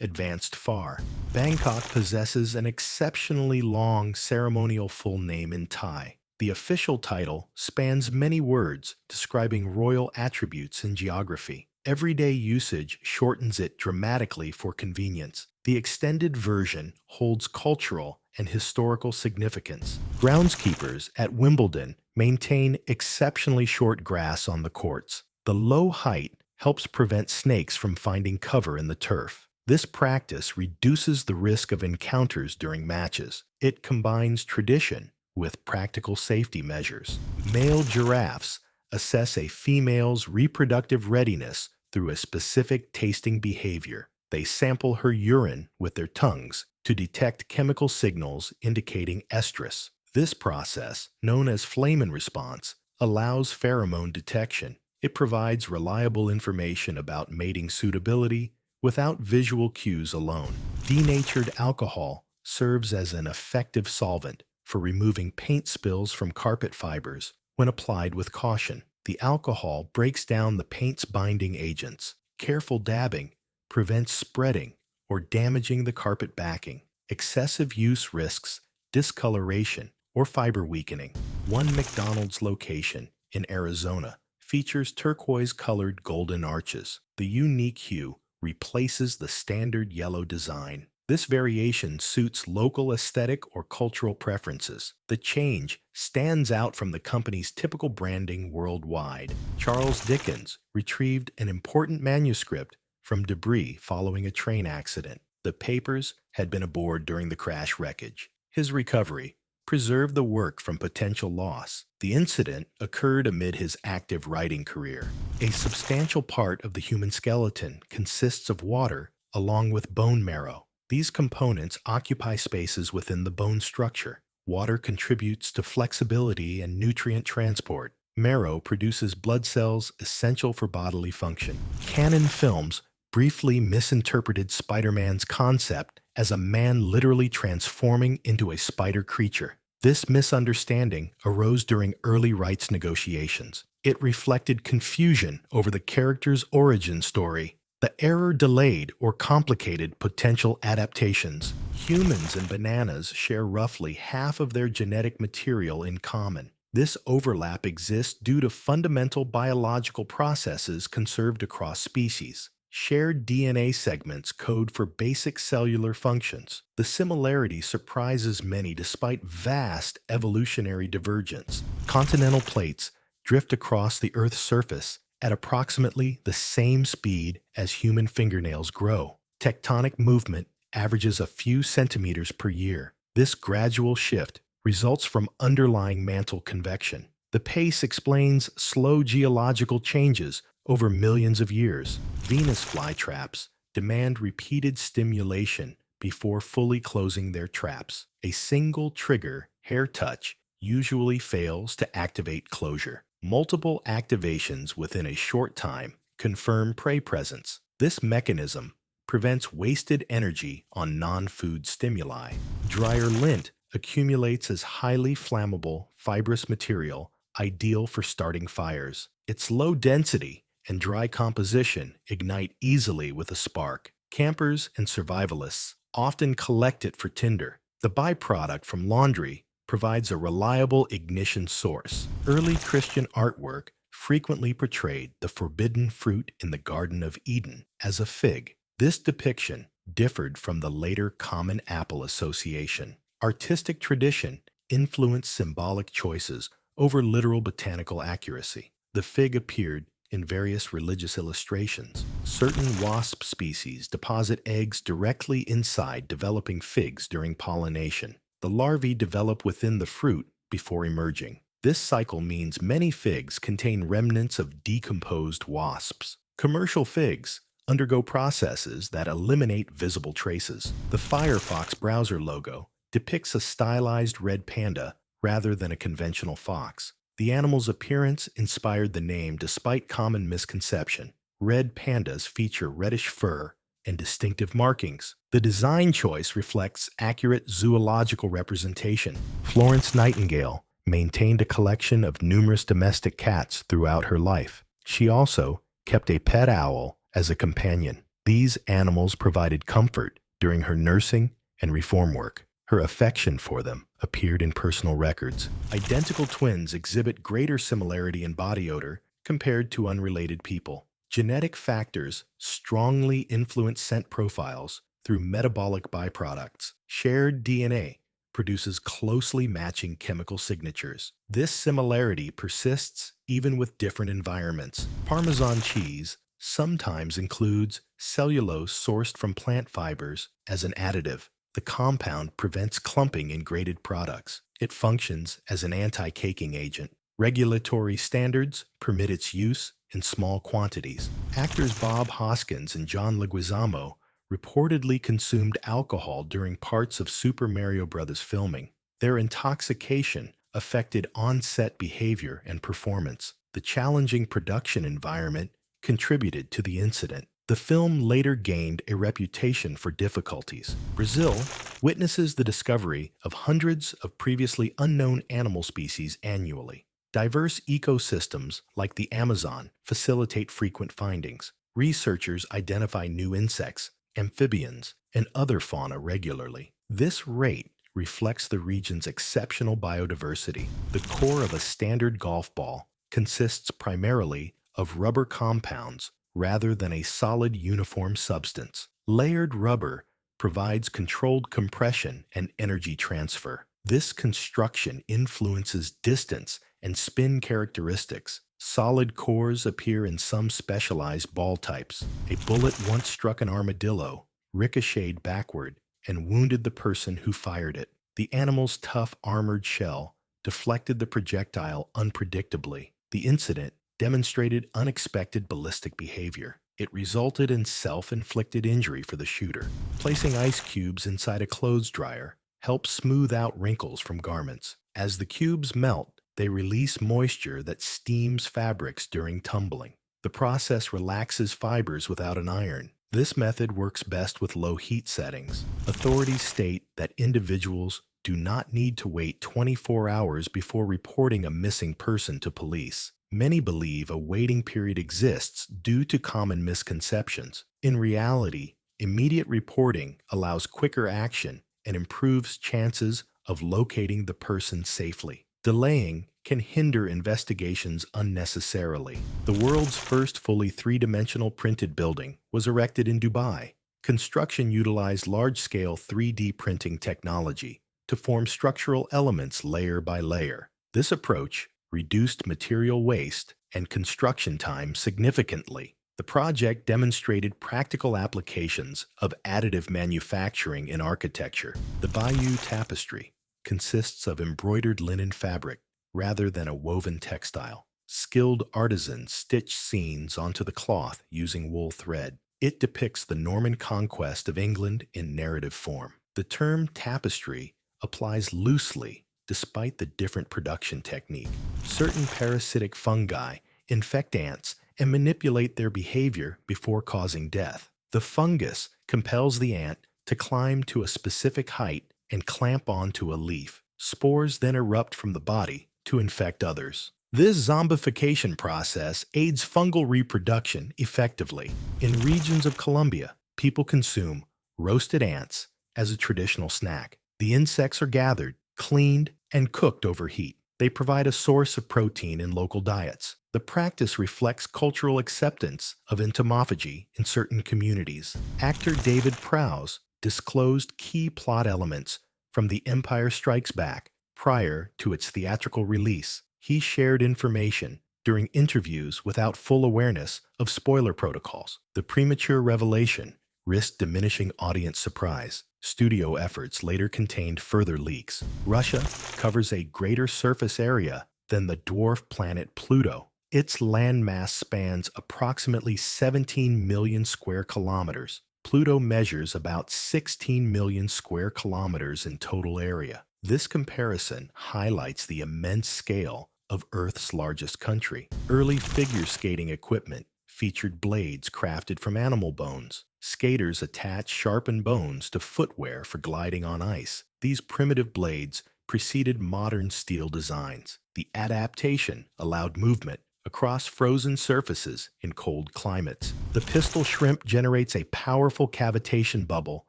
advanced far. Bangkok possesses an exceptionally long ceremonial full name in Thai. The official title spans many words describing royal attributes and geography. Everyday usage shortens it dramatically for convenience. The extended version holds cultural and historical significance. Groundskeepers at Wimbledon maintain exceptionally short grass on the courts. The low height helps prevent snakes from finding cover in the turf. This practice reduces the risk of encounters during matches. It combines tradition with practical safety measures. Male giraffes assess a female's reproductive readiness through a specific tasting behavior. They sample her urine with their tongues to detect chemical signals indicating estrus. This process, known as flamen response, allows pheromone detection. It provides reliable information about mating suitability without visual cues alone. Denatured alcohol serves as an effective solvent for removing paint spills from carpet fibers when applied with caution. The alcohol breaks down the paint's binding agents. Careful dabbing prevents spreading or damaging the carpet backing. Excessive use risks discoloration or fiber weakening. One McDonald's location in Arizona features turquoise-colored golden arches. The unique hue replaces the standard yellow design. This variation suits local aesthetic or cultural preferences. The change stands out from the company's typical branding worldwide. Charles Dickens retrieved an important manuscript from debris following a train accident. The papers had been aboard during the crash wreckage. His recovery preserved the work from potential loss. The incident occurred amid his active writing career. A substantial part of the human skeleton consists of water along with bone marrow. These components occupy spaces within the bone structure. Water contributes to flexibility and nutrient transport. Marrow produces blood cells essential for bodily function. Canon Films briefly misinterpreted Spider-Man's concept as a man literally transforming into a spider creature. This misunderstanding arose during early rights negotiations. It reflected confusion over the character's origin story. The error delayed or complicated potential adaptations. Humans and bananas share roughly half of their genetic material in common. This overlap exists due to fundamental biological processes conserved across species. Shared DNA segments code for basic cellular functions. The similarity surprises many despite vast evolutionary divergence. Continental plates drift across the Earth's surface at approximately the same speed as human fingernails grow. Tectonic movement averages a few centimeters per year. This gradual shift results from underlying mantle convection. The pace explains slow geological changes over millions of years. Venus flytraps demand repeated stimulation before fully closing their traps. A single trigger, hair touch, usually fails to activate closure. Multiple activations within a short time confirm prey presence. This mechanism prevents wasted energy on non-food stimuli. Dryer lint accumulates as highly flammable, fibrous material ideal for starting fires. Its low density and dry composition ignite easily with a spark. Campers and survivalists often collect it for tinder. The byproduct from laundry provides a reliable ignition source. Early Christian artwork frequently portrayed the forbidden fruit in the Garden of Eden as a fig. This depiction differed from the later common apple association. Artistic tradition influenced symbolic choices over literal botanical accuracy. The fig appeared in various religious illustrations. Certain wasp species deposit eggs directly inside developing figs during pollination. The larvae develop within the fruit before emerging. This cycle means many figs contain remnants of decomposed wasps. Commercial figs undergo processes that eliminate visible traces. The Firefox browser logo depicts a stylized red panda rather than a conventional fox. The animal's appearance inspired the name despite common misconception. Red pandas feature reddish fur and distinctive markings. The design choice reflects accurate zoological representation. Florence Nightingale maintained a collection of numerous domestic cats throughout her life. She also kept a pet owl as a companion. These animals provided comfort during her nursing and reform work. Her affection for them appeared in personal records. Identical twins exhibit greater similarity in body odor compared to unrelated people. Genetic factors strongly influence scent profiles through metabolic byproducts. Shared DNA produces closely matching chemical signatures. This similarity persists even with different environments. Parmesan cheese sometimes includes cellulose sourced from plant fibers as an additive. The compound prevents clumping in grated products. It functions as an anti-caking agent. Regulatory standards permit its use in small quantities. Actors Bob Hoskins and John Leguizamo reportedly consumed alcohol during parts of Super Mario Bros. Filming. Their intoxication affected on-set behavior and performance. The challenging production environment contributed to the incident. The film later gained a reputation for difficulties. Brazil witnesses the discovery of hundreds of previously unknown animal species annually. Diverse ecosystems like the Amazon facilitate frequent findings. Researchers identify new insects, amphibians, and other fauna regularly. This rate reflects the region's exceptional biodiversity. The core of a standard golf ball consists primarily of rubber compounds rather than a solid uniform substance. Layered rubber provides controlled compression and energy transfer. This construction influences distance and spin characteristics. Solid cores appear in some specialized ball types. A bullet once struck an armadillo, ricocheted backward, and wounded the person who fired it. The animal's tough armored shell deflected the projectile unpredictably. The incident demonstrated unexpected ballistic behavior. It resulted in self-inflicted injury for the shooter. Placing ice cubes inside a clothes dryer helps smooth out wrinkles from garments. As the cubes melt, they release moisture that steams fabrics during tumbling. The process relaxes fibers without an iron. This method works best with low heat settings. Authorities state that individuals do not need to wait 24 hours before reporting a missing person to police. Many believe a waiting period exists due to common misconceptions. In reality, immediate reporting allows quicker action and improves chances of locating the person safely. Delaying can hinder investigations unnecessarily. The world's first fully three-dimensional printed building was erected in Dubai. Construction utilized large-scale 3D printing technology to form structural elements layer by layer. This approach reduced material waste and construction time significantly. The project demonstrated practical applications of additive manufacturing in architecture. The Bayeux Tapestry consists of embroidered linen fabric rather than a woven textile. Skilled artisans stitch scenes onto the cloth using wool thread. It depicts the Norman conquest of England in narrative form. The term tapestry applies loosely despite the different production technique. Certain parasitic fungi infect ants and manipulate their behavior before causing death. The fungus compels the ant to climb to a specific height and clamp onto a leaf. Spores then erupt from the body to infect others. This zombification process aids fungal reproduction effectively. In regions of Colombia, people consume roasted ants as a traditional snack. The insects are gathered, cleaned, and cooked over heat. They provide a source of protein in local diets. The practice reflects cultural acceptance of entomophagy in certain communities. Actor David Prowse disclosed key plot elements from The Empire Strikes Back prior to its theatrical release. He shared information during interviews without full awareness of spoiler protocols. The premature revelation risked diminishing audience surprise. Studio efforts later contained further leaks. Russia covers a greater surface area than the dwarf planet Pluto. Its landmass spans approximately 17 million square kilometers. Pluto measures about 16 million square kilometers in total area. This comparison highlights the immense scale of Earth's largest country. Early figure skating equipment featured blades crafted from animal bones. Skaters attached sharpened bones to footwear for gliding on ice. These primitive blades preceded modern steel designs. The adaptation allowed movement across frozen surfaces in cold climates. The pistol shrimp generates a powerful cavitation bubble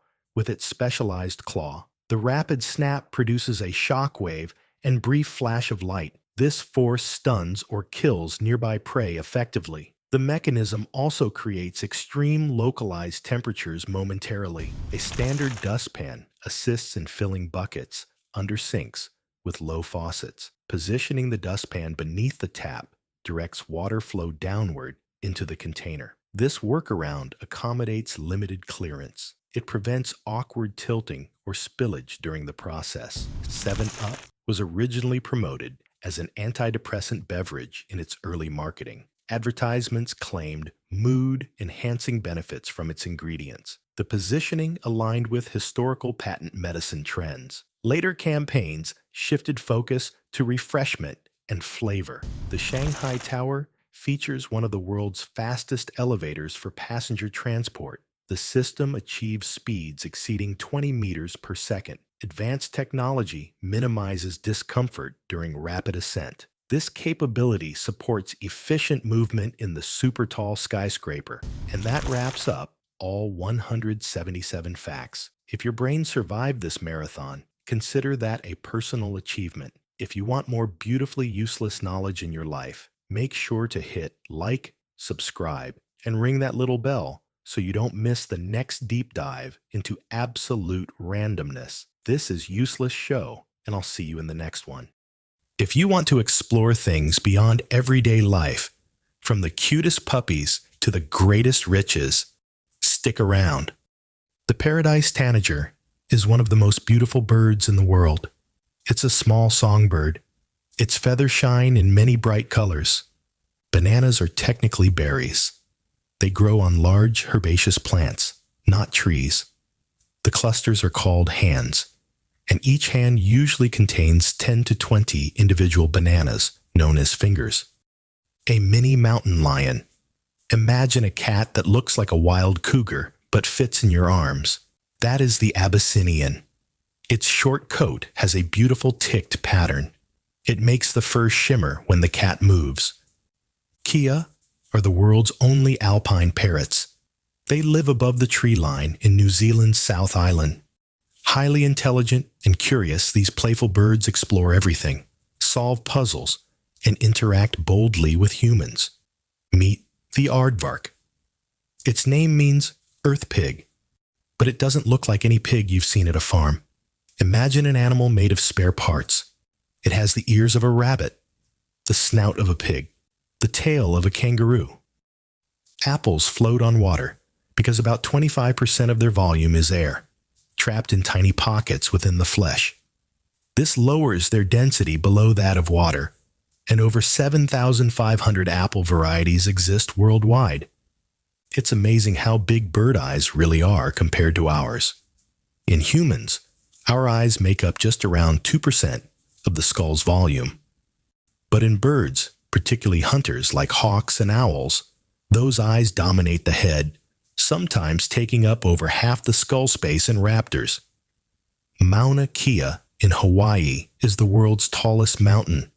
with its specialized claw. The rapid snap produces a shock wave and brief flash of light. This force stuns or kills nearby prey effectively. The mechanism also creates extreme localized temperatures momentarily. A standard dustpan assists in filling buckets under sinks with low faucets. Positioning the dustpan beneath the tap directs water flow downward into the container. This workaround accommodates limited clearance. It prevents awkward tilting or spillage during the process. 7-Up was originally promoted as an antidepressant beverage in its early marketing. Advertisements claimed mood-enhancing benefits from its ingredients. The positioning aligned with historical patent medicine trends. Later campaigns shifted focus to refreshment and flavor. The Shanghai Tower features one of the world's fastest elevators for passenger transport. The system achieves speeds exceeding 20 meters per second. Advanced technology minimizes discomfort during rapid ascent. This capability supports efficient movement in the super tall skyscraper. And that wraps up all 177 facts. If your brain survived this marathon, consider that a personal achievement. If you want more beautifully useless knowledge in your life, make sure to hit like, subscribe, and ring that little bell so you don't miss the next deep dive into absolute randomness. This is Useless Show, and I'll see you in the next one. If you want to explore things beyond everyday life, from the cutest puppies to the greatest riches, stick around. The paradise tanager is one of the most beautiful birds in the world. It's a small songbird. Its feathers shine in many bright colors. Bananas are technically berries. They grow on large herbaceous plants, not trees. The clusters are called hands, and each hand usually contains 10 to 20 individual bananas, known as fingers. A mini mountain lion. Imagine a cat that looks like a wild cougar, but fits in your arms. That is the Abyssinian. Its short coat has a beautiful ticked pattern. It makes the fur shimmer when the cat moves. Kia are the world's only alpine parrots. They live above the tree line in New Zealand's South Island. Highly intelligent and curious, these playful birds explore everything, solve puzzles, and interact boldly with humans. Meet the aardvark. Its name means earth pig, but it doesn't look like any pig you've seen at a farm. Imagine an animal made of spare parts. It has the ears of a rabbit, the snout of a pig, the tail of a kangaroo. Apples float on water because about 25% of their volume is air, trapped in tiny pockets within the flesh. This lowers their density below that of water, and over 7,500 apple varieties exist worldwide. It's amazing how big bird eyes really are compared to ours. In humans, our eyes make up just around 2% of the skull's volume. But in birds, particularly hunters like hawks and owls, those eyes dominate the head, sometimes taking up over half the skull space in raptors. Mauna Kea in Hawaii is the world's tallest mountain,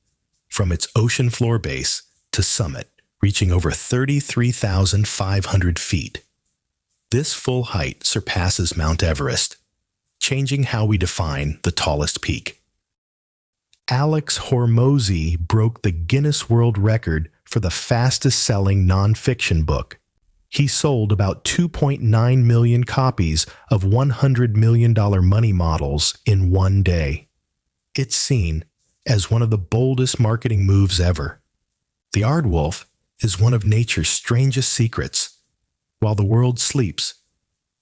from its ocean floor base to summit, reaching over 33,500 feet. This full height surpasses Mount Everest, changing how we define the tallest peak. Alex Hormozi broke the Guinness World Record for the fastest-selling nonfiction book. He sold about 2.9 million copies of $100 million money models in one day. It's seen as one of the boldest marketing moves ever. The aardwolf is one of nature's strangest secrets. While the world sleeps,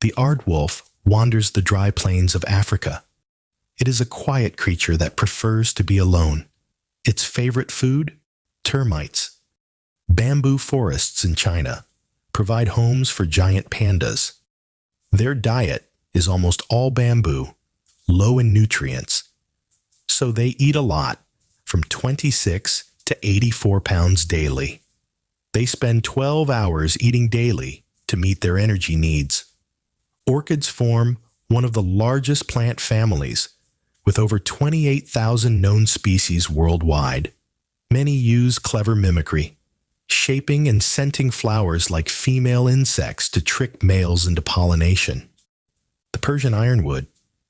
the aardwolf wanders the dry plains of Africa. It is a quiet creature that prefers to be alone. Its favorite food? Termites. Bamboo forests in China provide homes for giant pandas. Their diet is almost all bamboo, low in nutrients. So they eat a lot, from 26 to 84 pounds daily. They spend 12 hours eating daily to meet their energy needs. Orchids form one of the largest plant families, with over 28,000 known species worldwide. Many use clever mimicry, shaping and scenting flowers like female insects to trick males into pollination. The Persian ironwood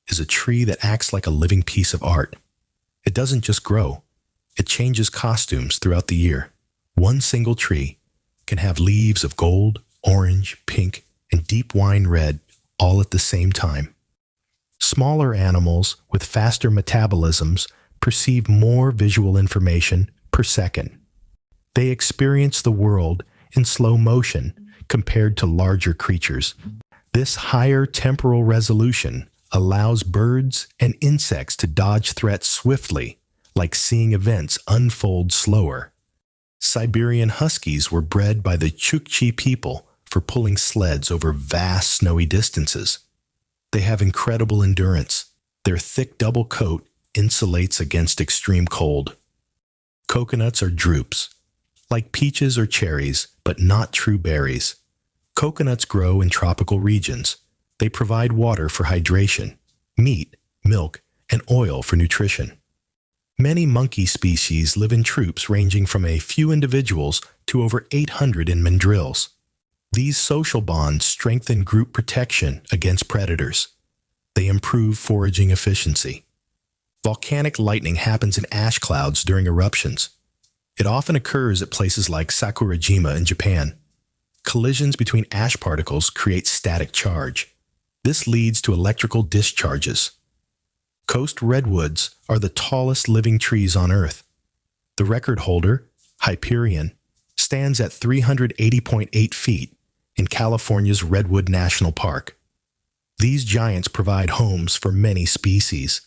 is a tree that acts like a living piece of art. It doesn't just grow, it changes costumes throughout the year. One single tree can have leaves of gold, orange, pink, and deep wine red all at the same time. Smaller animals with faster metabolisms perceive more visual information per second. They experience the world in slow motion compared to larger creatures. This higher temporal resolution allows birds and insects to dodge threats swiftly, like seeing events unfold slower. Siberian huskies were bred by the Chukchi people for pulling sleds over vast snowy distances. They have incredible endurance. Their thick double coat insulates against extreme cold. Coconuts are drupes, like peaches or cherries, but not true berries. Coconuts grow in tropical regions. They provide water for hydration, meat, milk, and oil for nutrition. Many monkey species live in troops ranging from a few individuals to over 800 in mandrills. These social bonds strengthen group protection against predators. They improve foraging efficiency. Volcanic lightning happens in ash clouds during eruptions. It often occurs at places like Sakurajima in Japan. Collisions between ash particles create static charge. This leads to electrical discharges. Coast redwoods are the tallest living trees on Earth. The record holder, Hyperion, stands at 380.8 feet in California's Redwood National Park. These giants provide homes for many species.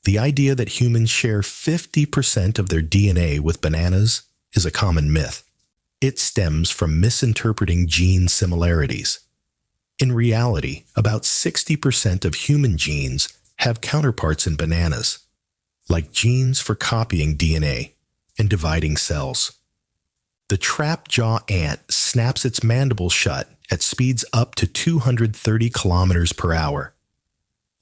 The idea that humans share 50% of their DNA with bananas is a common myth. It stems from misinterpreting gene similarities. In reality, about 60% of human genes have counterparts in bananas, like genes for copying DNA and dividing cells. The trap-jaw ant snaps its mandible shut at speeds up to 230 kilometers per hour.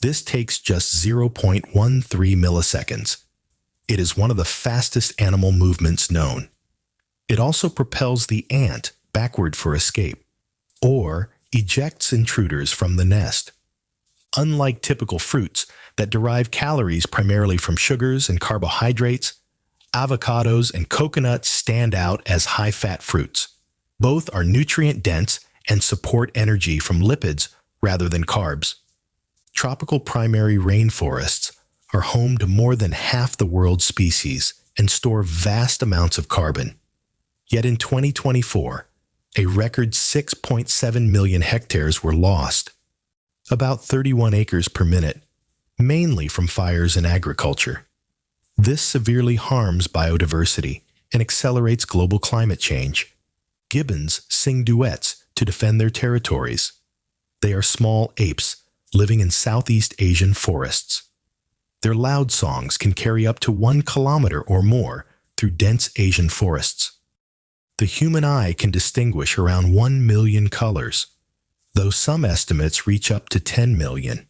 This takes just 0.13 milliseconds. It is one of the fastest animal movements known. It also propels the ant backward for escape, or ejects intruders from the nest. Unlike typical fruits that derive calories primarily from sugars and carbohydrates, avocados and coconuts stand out as high-fat fruits. Both are nutrient-dense and support energy from lipids rather than carbs. Tropical primary rainforests are home to more than half the world's species and store vast amounts of carbon. Yet in 2024, a record 6.7 million hectares were lost, about 31 acres per minute, mainly from fires in agriculture. This severely harms biodiversity and accelerates global climate change. Gibbons sing duets to defend their territories. They are small apes living in Southeast Asian forests. Their loud songs can carry up to 1 kilometer or more through dense Asian forests. The human eye can distinguish around 1 million colors, though some estimates reach up to 10 million.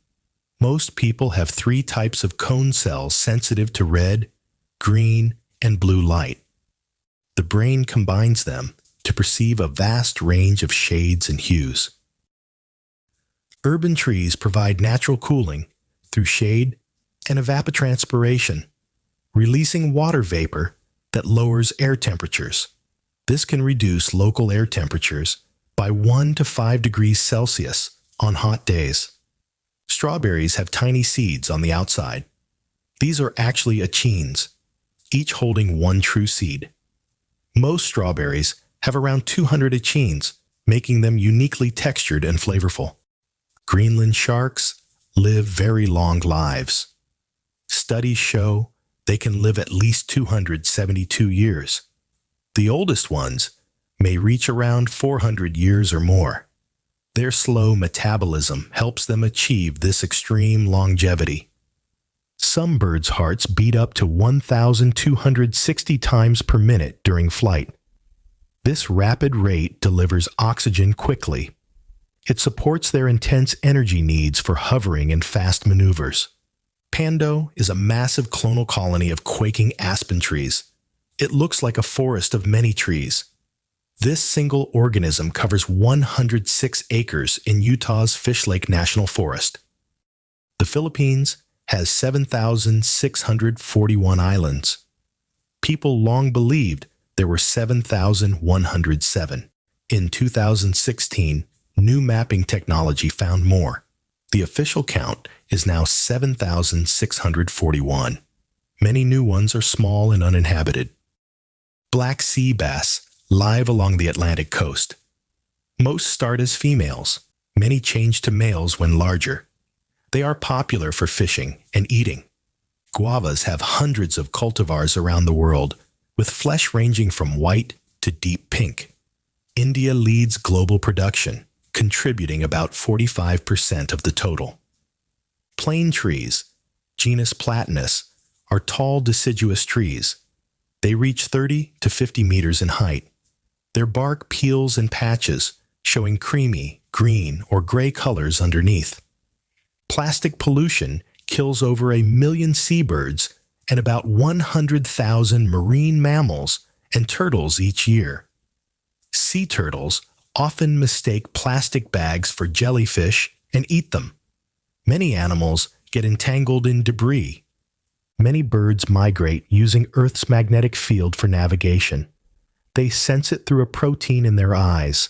Most people have 3 types of cone cells sensitive to red, green, and blue light. The brain combines them to perceive a vast range of shades and hues. Urban trees provide natural cooling through shade and evapotranspiration, releasing water vapor that lowers air temperatures. This can reduce local air temperatures by 1 to 5 degrees Celsius on hot days. Strawberries have tiny seeds on the outside. These are actually achines, each holding 1 true seed. Most strawberries have around 200 achines, making them uniquely textured and flavorful. Greenland sharks live very long lives. Studies show they can live at least 272 years. The oldest ones may reach around 400 years or more. Their slow metabolism helps them achieve this extreme longevity. Some birds' hearts beat up to 1,260 times per minute during flight. This rapid rate delivers oxygen quickly. It supports their intense energy needs for hovering and fast maneuvers. Pando is a massive clonal colony of quaking aspen trees. It looks like a forest of many trees. This single organism covers 106 acres in Utah's Fish Lake National Forest. The Philippines has 7,641 islands. People long believed there were 7,107. In 2016, new mapping technology found more. The official count is now 7,641. Many new ones are small and uninhabited. Black sea bass live along the Atlantic coast. Most start as females. Many change to males when larger. They are popular for fishing and eating. Guavas have hundreds of cultivars around the world, with flesh ranging from white to deep pink. India leads global production, contributing about 45% of the total. Plane trees, genus Platanus, are tall deciduous trees. They reach 30 to 50 meters in height. Their bark peels in patches, showing creamy, green, or gray colors underneath. Plastic pollution kills over 1 million seabirds and about 100,000 marine mammals and turtles each year. Sea turtles often mistake plastic bags for jellyfish and eat them. Many animals get entangled in debris. Many birds migrate using Earth's magnetic field for navigation. They sense it through a protein in their eyes.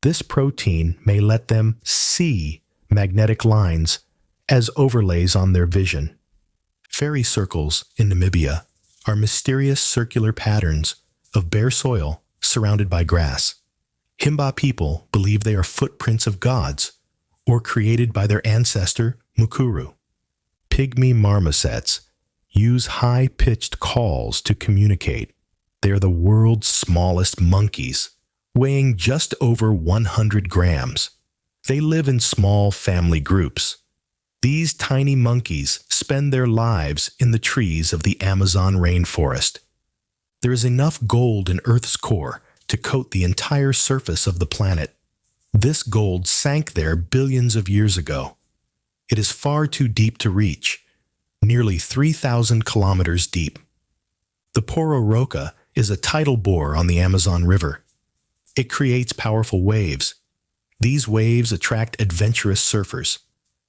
This protein may let them see magnetic lines as overlays on their vision. Fairy circles in Namibia are mysterious circular patterns of bare soil surrounded by grass. Himba people believe they are footprints of gods or created by their ancestor Mukuru. Pygmy marmosets use high-pitched calls to communicate. They are the world's smallest monkeys, weighing just over 100 grams. They live in small family groups. These tiny monkeys spend their lives in the trees of the Amazon rainforest. There is enough gold in Earth's core to coat the entire surface of the planet. This gold sank there billions of years ago. It is far too deep to reach, nearly 3,000 kilometers deep. The pororoca is a tidal bore on the Amazon River. It creates powerful waves. These waves attract adventurous surfers.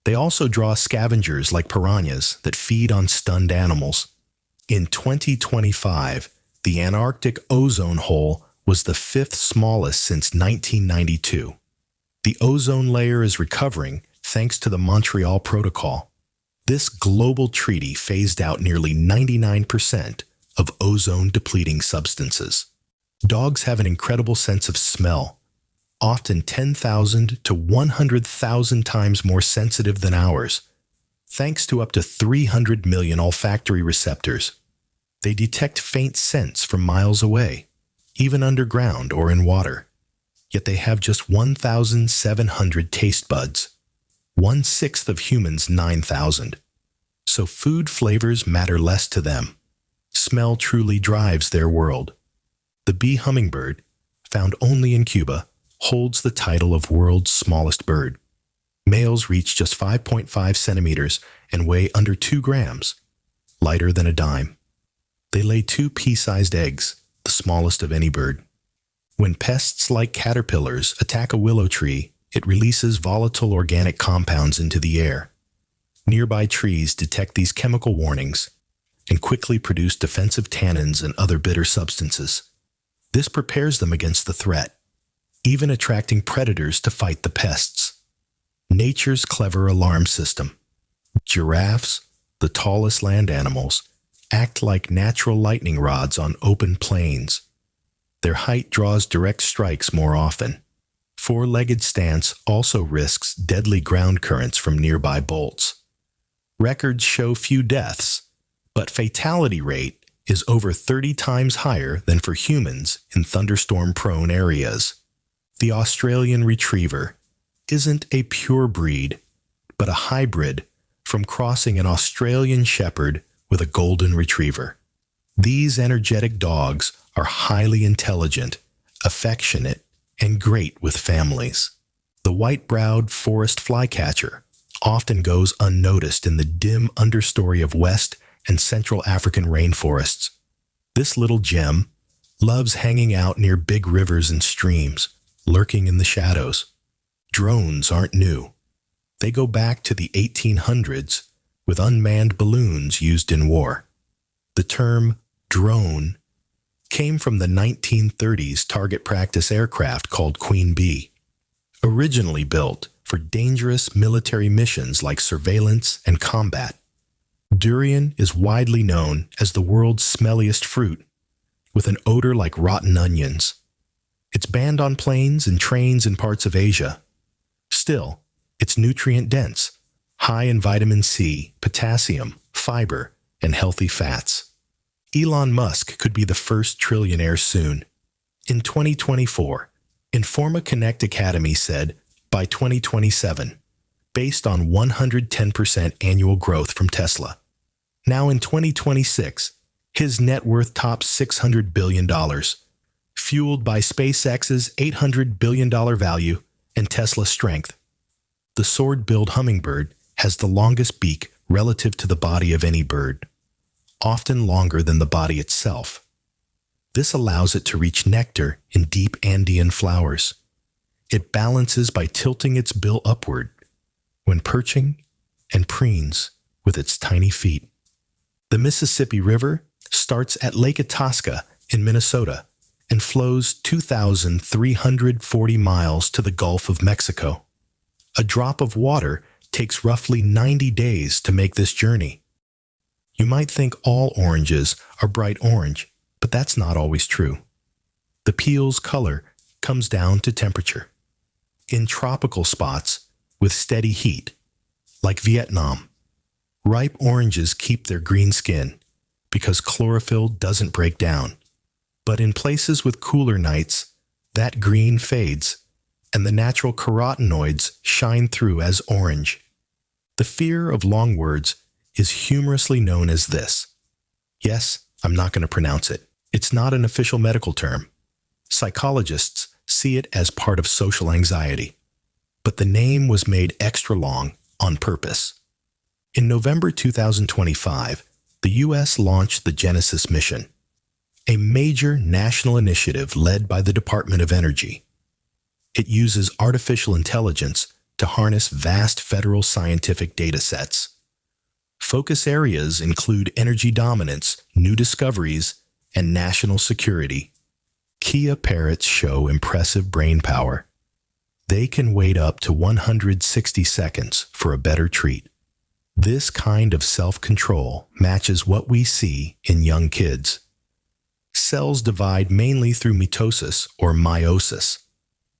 They also draw scavengers like piranhas that feed on stunned animals. In 2025, the Antarctic ozone hole was the 5th smallest since 1992. The ozone layer is recovering thanks to the Montreal Protocol. This global treaty phased out nearly 99% of ozone-depleting substances. Dogs have an incredible sense of smell, often 10,000 to 100,000 times more sensitive than ours, thanks to up to 300 million olfactory receptors. They detect faint scents from miles away, even underground or in water. Yet they have just 1,700 taste buds, 1/6 of humans' 9,000. So food flavors matter less to them. Smell truly drives their world. The bee hummingbird, found only in Cuba, holds the title of world's smallest bird. Males reach just 5.5 centimeters and weigh under 2 grams, lighter than a dime. They lay 2 pea-sized eggs, the smallest of any bird. When pests like caterpillars attack a willow tree, it releases volatile organic compounds into the air. Nearby trees detect these chemical warnings and quickly produce defensive tannins and other bitter substances. This prepares them against the threat, even attracting predators to fight the pests. Nature's clever alarm system. Giraffes, the tallest land animals, act like natural lightning rods on open plains. Their height draws direct strikes more often. Four-legged stance also risks deadly ground currents from nearby bolts. Records show few deaths, but fatality rate is over 30 times higher than for humans in thunderstorm-prone areas. The Australian Retriever isn't a pure breed, but a hybrid from crossing an Australian Shepherd with a Golden Retriever. These energetic dogs are highly intelligent, affectionate, and great with families. The white-browed forest flycatcher often goes unnoticed in the dim understory of West and Central African rainforests. This little gem loves hanging out near big rivers and streams, lurking in the shadows. Drones aren't new. They go back to the 1800s with unmanned balloons used in war. The term drone came from the 1930s target practice aircraft called Queen Bee, originally built for dangerous military missions like surveillance and combat. Durian is widely known as the world's smelliest fruit, with an odor like rotten onions. It's banned on planes and trains in parts of Asia. Still, it's nutrient-dense, high in vitamin C, potassium, fiber, and healthy fats. Elon Musk could be the first trillionaire soon. In 2024, Informa Connect Academy said by 2027, based on 110% annual growth from Tesla. Now in 2026, his net worth tops $600 billion, fueled by SpaceX's $800 billion value and Tesla's strength. The sword-billed hummingbird has the longest beak relative to the body of any bird, often longer than the body itself. This allows it to reach nectar in deep Andean flowers. It balances by tilting its bill upward when perching and preens with its tiny feet. The Mississippi River starts at Lake Itasca in Minnesota and flows 2,340 miles to the Gulf of Mexico. A drop of water takes roughly 90 days to make this journey. You might think all oranges are bright orange, but that's not always true. The peel's color comes down to temperature. In tropical spots with steady heat, like Vietnam, ripe oranges keep their green skin because chlorophyll doesn't break down. But in places with cooler nights, that green fades and the natural carotenoids shine through as orange. The fear of long words is humorously known as this. Yes, I'm not going to pronounce it. It's not an official medical term. Psychologists see it as part of social anxiety. But the name was made extra long on purpose. In November 2025, the U.S. launched the Genesis mission, a major national initiative led by the Department of Energy. It uses artificial intelligence to harness vast federal scientific data sets. Focus areas include energy dominance, new discoveries, and national security. Kia parrots show impressive brain power. They can wait up to 160 seconds for a better treat. This kind of self-control matches what we see in young kids. Cells divide mainly through mitosis or meiosis.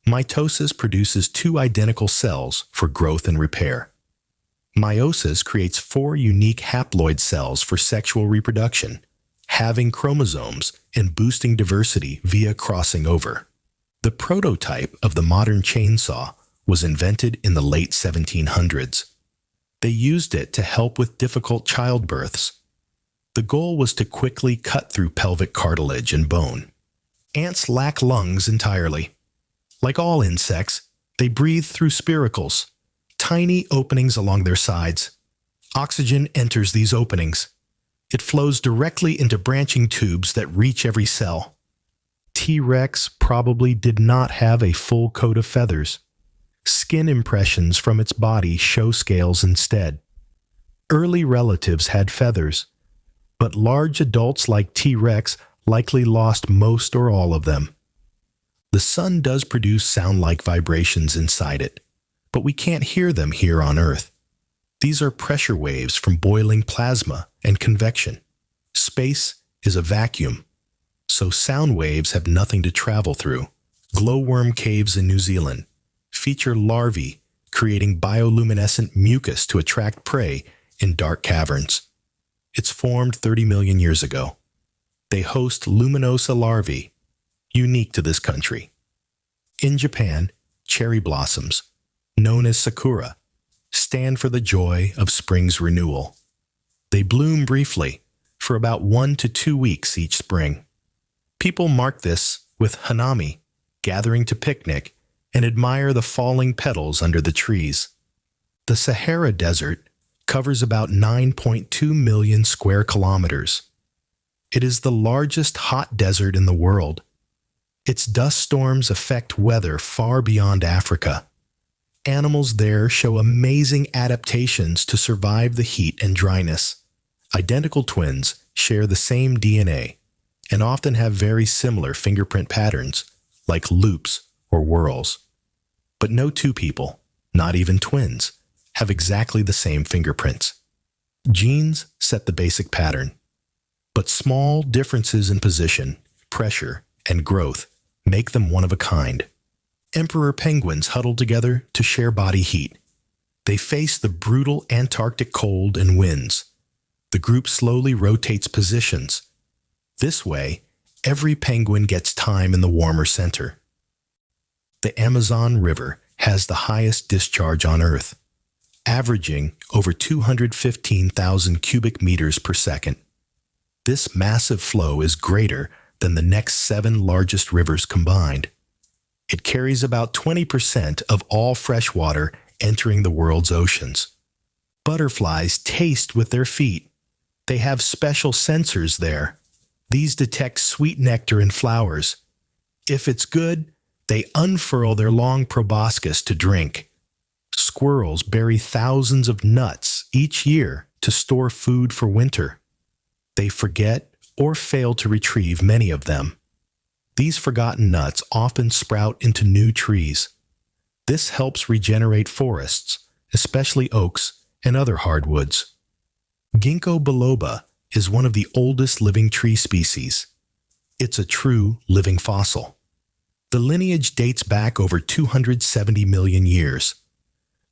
Mitosis produces two identical cells for growth and repair. Meiosis creates 4 unique haploid cells for sexual reproduction, having chromosomes and boosting diversity via crossing over. The prototype of the modern chainsaw was invented in the late 1700s. They used it to help with difficult childbirths. The goal was to quickly cut through pelvic cartilage and bone. Ants lack lungs entirely. Like all insects, they breathe through spiracles, tiny openings along their sides. Oxygen enters these openings. It flows directly into branching tubes that reach every cell. T-Rex probably did not have a full coat of feathers. Skin impressions from its body show scales instead. Early relatives had feathers, but large adults like T-Rex likely lost most or all of them. The sun does produce sound-like vibrations inside it, but we can't hear them here on Earth. These are pressure waves from boiling plasma and convection. Space is a vacuum, so so sound waves have nothing to travel through. Glowworm caves in New Zealand feature larvae creating bioluminescent mucus to attract prey in dark caverns. It's formed 30 million years ago. They host luminosa larvae, unique to this country. In Japan, cherry blossoms, known as sakura, stand for the joy of spring's renewal. They bloom briefly, for about 1 to 2 weeks each spring. People mark this with hanami, gathering to picnic and admire the falling petals under the trees. The Sahara Desert covers about 9.2 million square kilometers. It is the largest hot desert in the world. Its dust storms affect weather far beyond Africa. Animals there show amazing adaptations to survive the heat and dryness. Identical twins share the same DNA and often have very similar fingerprint patterns, like loops or whorls. But no two people, not even twins, have exactly the same fingerprints. Genes set the basic pattern, but small differences in position, pressure, and growth make them one of a kind. Emperor penguins huddle together to share body heat. They face the brutal Antarctic cold and winds. The group slowly rotates positions. This way, every penguin gets time in the warmer center. The Amazon River has the highest discharge on Earth, averaging over 215,000 cubic meters per second. This massive flow is greater than the next 7 largest rivers combined. It carries about 20% of all fresh water entering the world's oceans. Butterflies taste with their feet. They have special sensors there. These detect sweet nectar in flowers. If it's good, they unfurl their long proboscis to drink. Squirrels bury thousands of nuts each year to store food for winter. They forget or fail to retrieve many of them. These forgotten nuts often sprout into new trees. This helps regenerate forests, especially oaks and other hardwoods. Ginkgo biloba is one of the oldest living tree species. It's a true living fossil. The lineage dates back over 270 million years.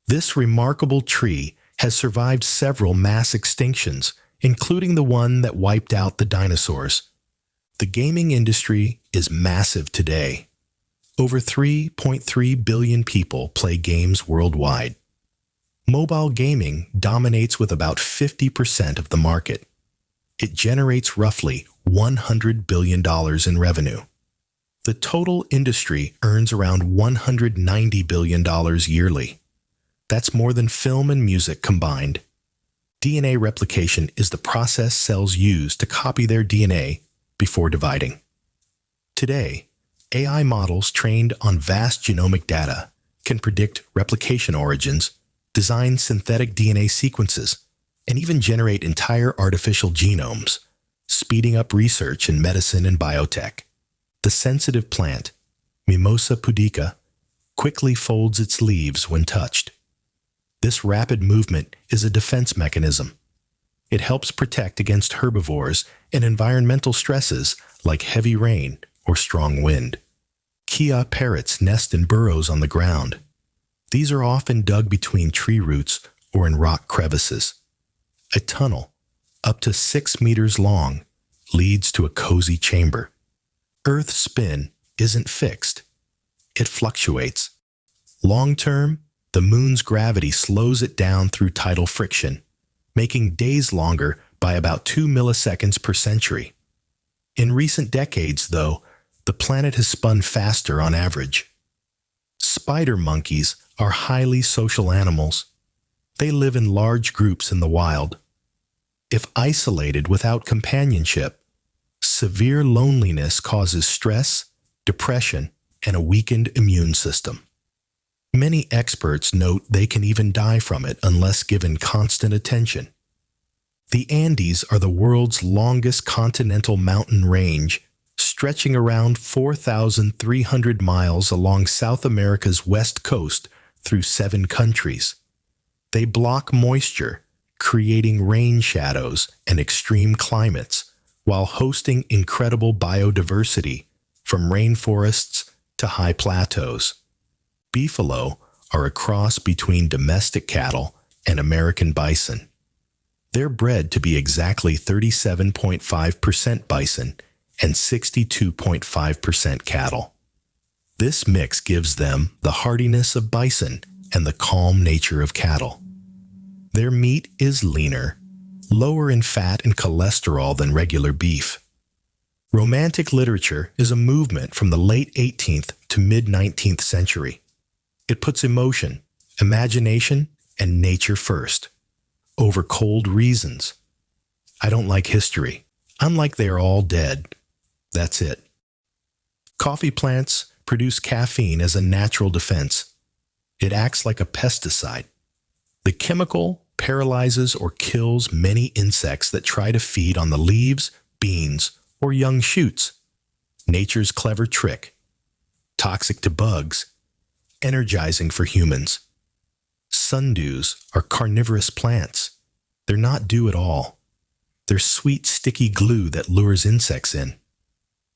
This remarkable tree has survived several mass extinctions, including the one that wiped out the dinosaurs. The gaming industry is massive today. Over 3.3 billion people play games worldwide. Mobile gaming dominates with about 50% of the market. It generates roughly $100 billion in revenue. The total industry earns around $190 billion yearly. That's more than film and music combined. DNA replication is the process cells use to copy their DNA before dividing. Today, AI models trained on vast genomic data can predict replication origins, design synthetic DNA sequences, and even generate entire artificial genomes, speeding up research in medicine and biotech. The sensitive plant, Mimosa pudica, quickly folds its leaves when touched. This rapid movement is a defense mechanism. It helps protect against herbivores and environmental stresses like heavy rain or strong wind. Kia parrots nest in burrows on the ground. These are often dug between tree roots or in rock crevices. A tunnel, up to 6 meters long, leads to a cozy chamber. Earth's spin isn't fixed. It fluctuates. Long-term, the moon's gravity slows it down through tidal friction, making days longer by about 2 milliseconds per century. In recent decades, though, the planet has spun faster on average. Spider monkeys are highly social animals. They live in large groups in the wild. If isolated without companionship, severe loneliness causes stress, depression, and a weakened immune system. Many experts note they can even die from it unless given constant attention. The Andes are the world's longest continental mountain range, stretching around 4,300 miles along South America's west coast through 7 countries. They block moisture, creating rain shadows and extreme climates, while hosting incredible biodiversity from rainforests to high plateaus. Beefalo are a cross between domestic cattle and American bison. They're bred to be exactly 37.5% bison and 62.5% cattle. This mix gives them the hardiness of bison and the calm nature of cattle. Their meat is leaner, lower in fat and cholesterol than regular beef. Romantic literature is a movement from the late 18th to mid-19th century. It puts emotion, imagination, and nature first, over cold reasons. I don't like history. I'm like they are all dead. That's it. Coffee plants produce caffeine as a natural defense. It acts like a pesticide. The chemical paralyzes or kills many insects that try to feed on the leaves, beans, or young shoots. Nature's clever trick. Toxic to bugs, energizing for humans. Sundews are carnivorous plants. They're not dew at all. They're sweet, sticky glue that lures insects in.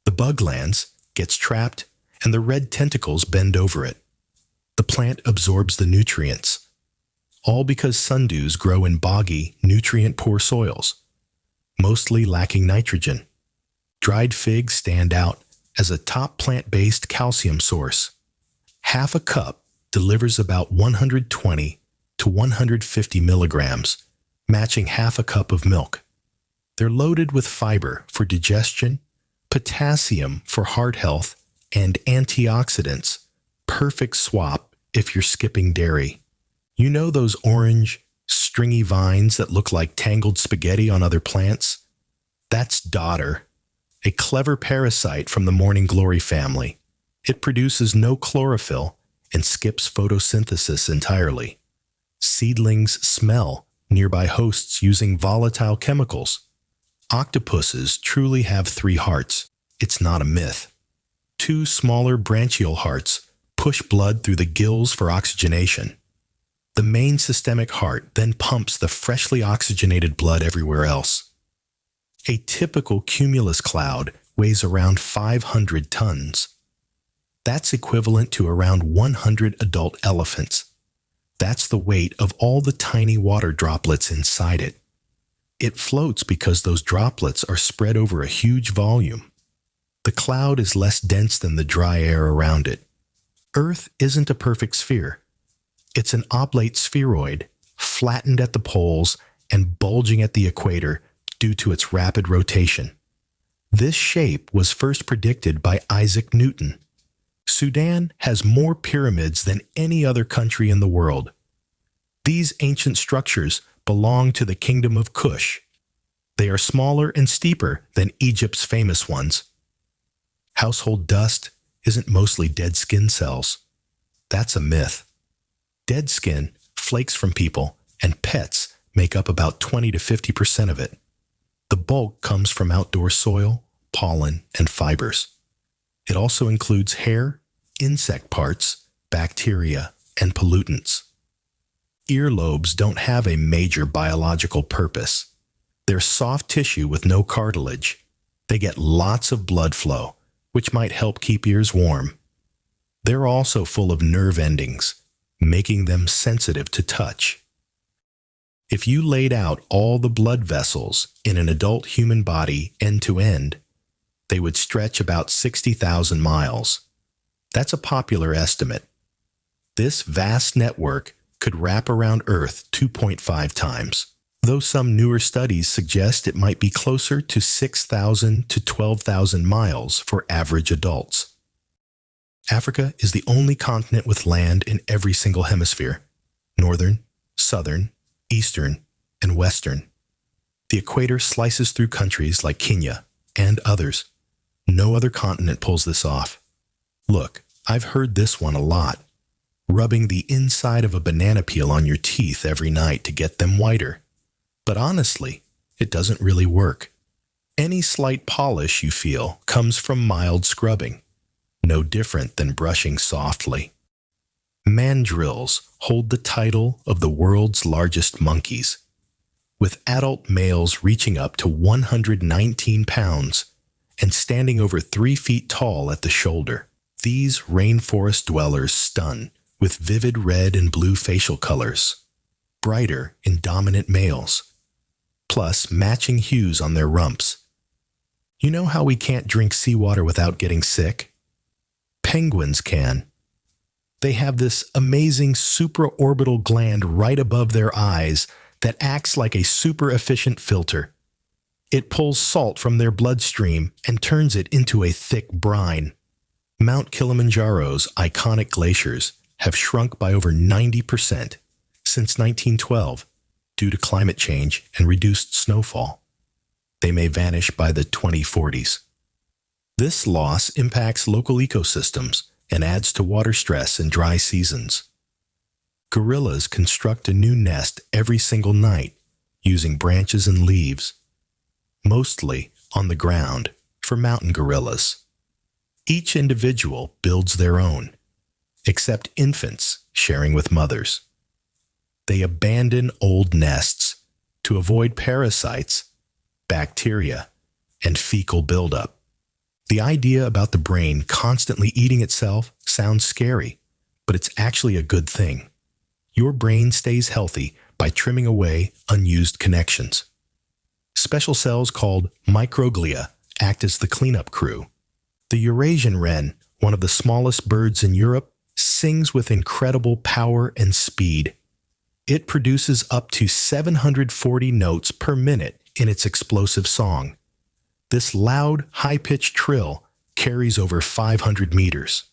The bug lands, gets trapped, and the red tentacles bend over it. The plant absorbs the nutrients. All because sundews grow in boggy, nutrient-poor soils, mostly lacking nitrogen. Dried figs stand out as a top plant-based calcium source. Half a cup delivers about 120 to 150 milligrams, matching half a cup of milk. They're loaded with fiber for digestion, potassium for heart health, and antioxidants. Perfect swap if you're skipping dairy. You know those orange, stringy vines that look like tangled spaghetti on other plants? That's dodder, a clever parasite from the morning glory family. It produces no chlorophyll and skips photosynthesis entirely. Seedlings smell nearby hosts using volatile chemicals. Octopuses truly have 3 hearts. It's not a myth. 2 smaller branchial hearts push blood through the gills for oxygenation. The main systemic heart then pumps the freshly oxygenated blood everywhere else. A typical cumulus cloud weighs around 500 tons. That's equivalent to around 100 adult elephants. That's the weight of all the tiny water droplets inside it. It floats because those droplets are spread over a huge volume. The cloud is less dense than the dry air around it. Earth isn't a perfect sphere. It's an oblate spheroid, flattened at the poles and bulging at the equator due to its rapid rotation. This shape was first predicted by Isaac Newton. Sudan has more pyramids than any other country in the world. These ancient structures belong to the kingdom of Kush. They are smaller and steeper than Egypt's famous ones. Household dust isn't mostly dead skin cells. That's a myth. Dead skin, flakes from people, and pets make up about 20 to 50% of it. The bulk comes from outdoor soil, pollen, and fibers. It also includes hair, insect parts, bacteria, and pollutants. Earlobes don't have a major biological purpose. They're soft tissue with no cartilage. They get lots of blood flow, which might help keep ears warm. They're also full of nerve endings, making them sensitive to touch. If you laid out all the blood vessels in an adult human body end to end, they would stretch about 60,000 miles. That's a popular estimate. This vast network could wrap around Earth 2.5 times, though some newer studies suggest it might be closer to 6,000 to 12,000 miles for average adults. Africa is the only continent with land in every single hemisphere: northern, southern, eastern, and western. The equator slices through countries like Kenya and others. No other continent pulls this off. Look, I've heard this one a lot. Rubbing the inside of a banana peel on your teeth every night to get them whiter. But honestly, it doesn't really work. Any slight polish you feel comes from mild scrubbing, no different than brushing softly. Mandrills hold the title of the world's largest monkeys. with adult males reaching up to 119 pounds and standing over 3 feet tall at the shoulder. These rainforest dwellers stun with vivid red and blue facial colors, brighter in dominant males, plus matching hues on their rumps. You know how we can't drink seawater without getting sick? Penguins can. They have this amazing supraorbital gland right above their eyes that acts like a super efficient filter. It pulls salt from their bloodstream and turns it into a thick brine. Mount Kilimanjaro's iconic glaciers have shrunk by over 90% since 1912 due to climate change and reduced snowfall. They may vanish by the 2040s. This loss impacts local ecosystems and adds to water stress in dry seasons. Gorillas construct a new nest every single night using branches and leaves, mostly on the ground for mountain gorillas. Each individual builds their own, except infants sharing with mothers. They abandon old nests to avoid parasites, bacteria, and fecal buildup. The idea about the brain constantly eating itself sounds scary, but it's actually a good thing. Your brain stays healthy by trimming away unused connections. Special cells called microglia act as the cleanup crew. The Eurasian wren, one of the smallest birds in Europe, sings with incredible power and speed. It produces up to 740 notes per minute in its explosive song. This loud, high-pitched trill carries over 500 meters.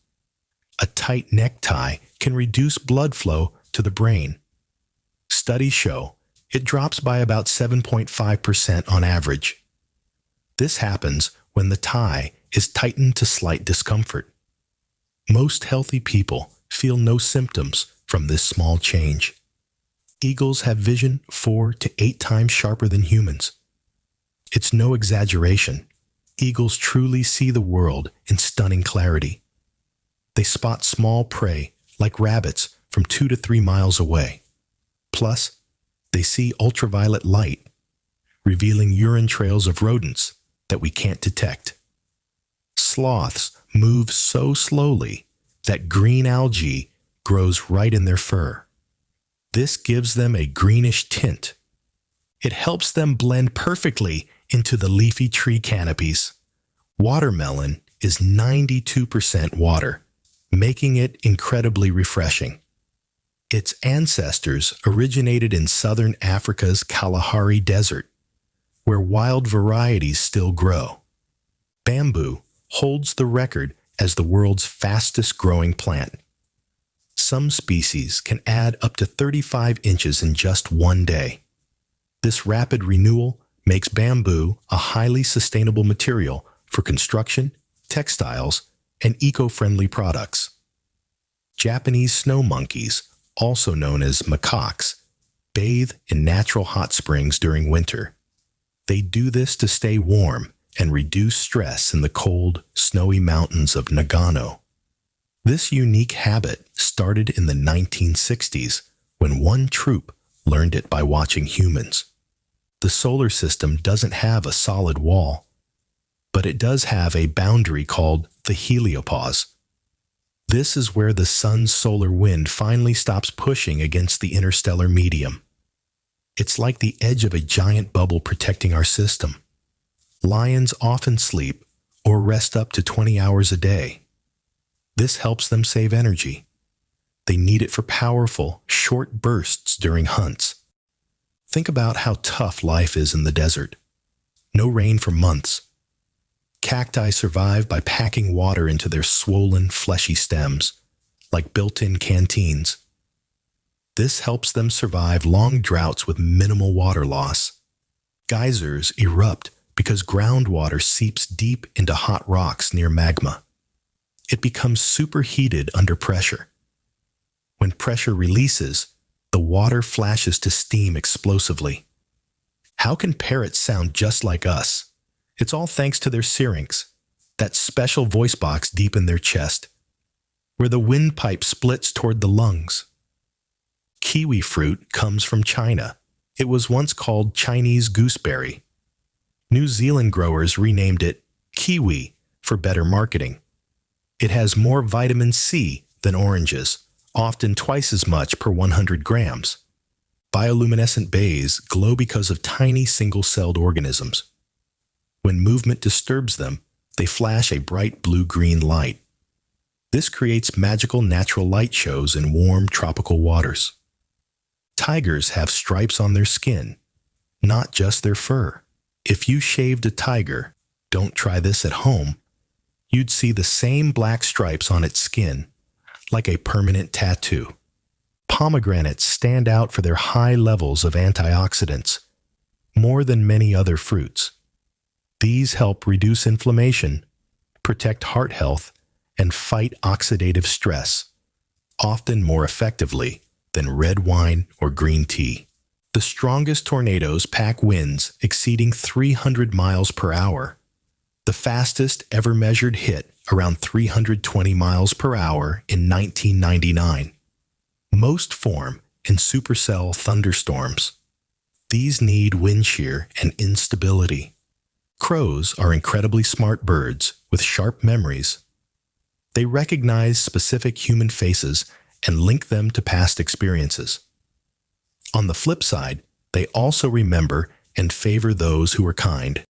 A tight necktie can reduce blood flow to the brain. Studies show it drops by about 7.5% on average. This happens when the tie is tightened to slight discomfort. Most healthy people feel no symptoms from this small change. Eagles have vision 4 to 8 times sharper than humans. It's no exaggeration. Eagles truly see the world in stunning clarity. They spot small prey, like rabbits, from 2 to 3 miles away. Plus, they see ultraviolet light, revealing urine trails of rodents that we can't detect. Sloths move so slowly that green algae grows right in their fur. This gives them a greenish tint. It helps them blend perfectly into the leafy tree canopies. Watermelon is 92% water, making it incredibly refreshing. Its ancestors originated in southern Africa's Kalahari Desert, where wild varieties still grow. Bamboo holds the record as the world's fastest growing plant. Some species can add up to 35 inches in just one day. This rapid renewal makes bamboo a highly sustainable material for construction, textiles, and eco-friendly products. Japanese snow monkeys, also known as macaques, bathe in natural hot springs during winter. They do this to stay warm and reduce stress in the cold, snowy mountains of Nagano. This unique habit started in the 1960s when one troop learned it by watching humans. The solar system doesn't have a solid wall, but it does have a boundary called the heliopause. This is where the sun's solar wind finally stops pushing against the interstellar medium. It's like the edge of a giant bubble protecting our system. Lions often sleep or rest up to 20 hours a day. This helps them save energy. They need it for powerful, short bursts during hunts. Think about how tough life is in the desert. No rain for months. Cacti survive by packing water into their swollen, fleshy stems, like built-in canteens. This helps them survive long droughts with minimal water loss. Geysers erupt because groundwater seeps deep into hot rocks near magma. It becomes superheated under pressure. When pressure releases, the water flashes to steam explosively. How can parrots sound just like us? It's all thanks to their syrinx, that special voice box deep in their chest, where the windpipe splits toward the lungs. Kiwi fruit comes from China, It was once called Chinese gooseberry. New Zealand growers renamed it kiwi for better marketing. It has more vitamin C than oranges, often twice as much per 100 grams. Bioluminescent bays glow because of tiny single-celled organisms. When movement disturbs them, they flash a bright blue-green light. This creates magical natural light shows in warm tropical waters. Tigers have stripes on their skin, not just their fur. If you shaved a tiger, don't try this at home, you'd see the same black stripes on its skin, like a permanent tattoo. Pomegranates stand out for their high levels of antioxidants, more than many other fruits. These help reduce inflammation, protect heart health, and fight oxidative stress, often more effectively than red wine or green tea. The strongest tornadoes pack winds exceeding 300 miles per hour. The fastest ever measured hit around 320 miles per hour in 1999. Most form in supercell thunderstorms. These need wind shear and instability. Crows are incredibly smart birds with sharp memories. They recognize specific human faces and link them to past experiences. On the flip side, they also remember and favor those who are kind.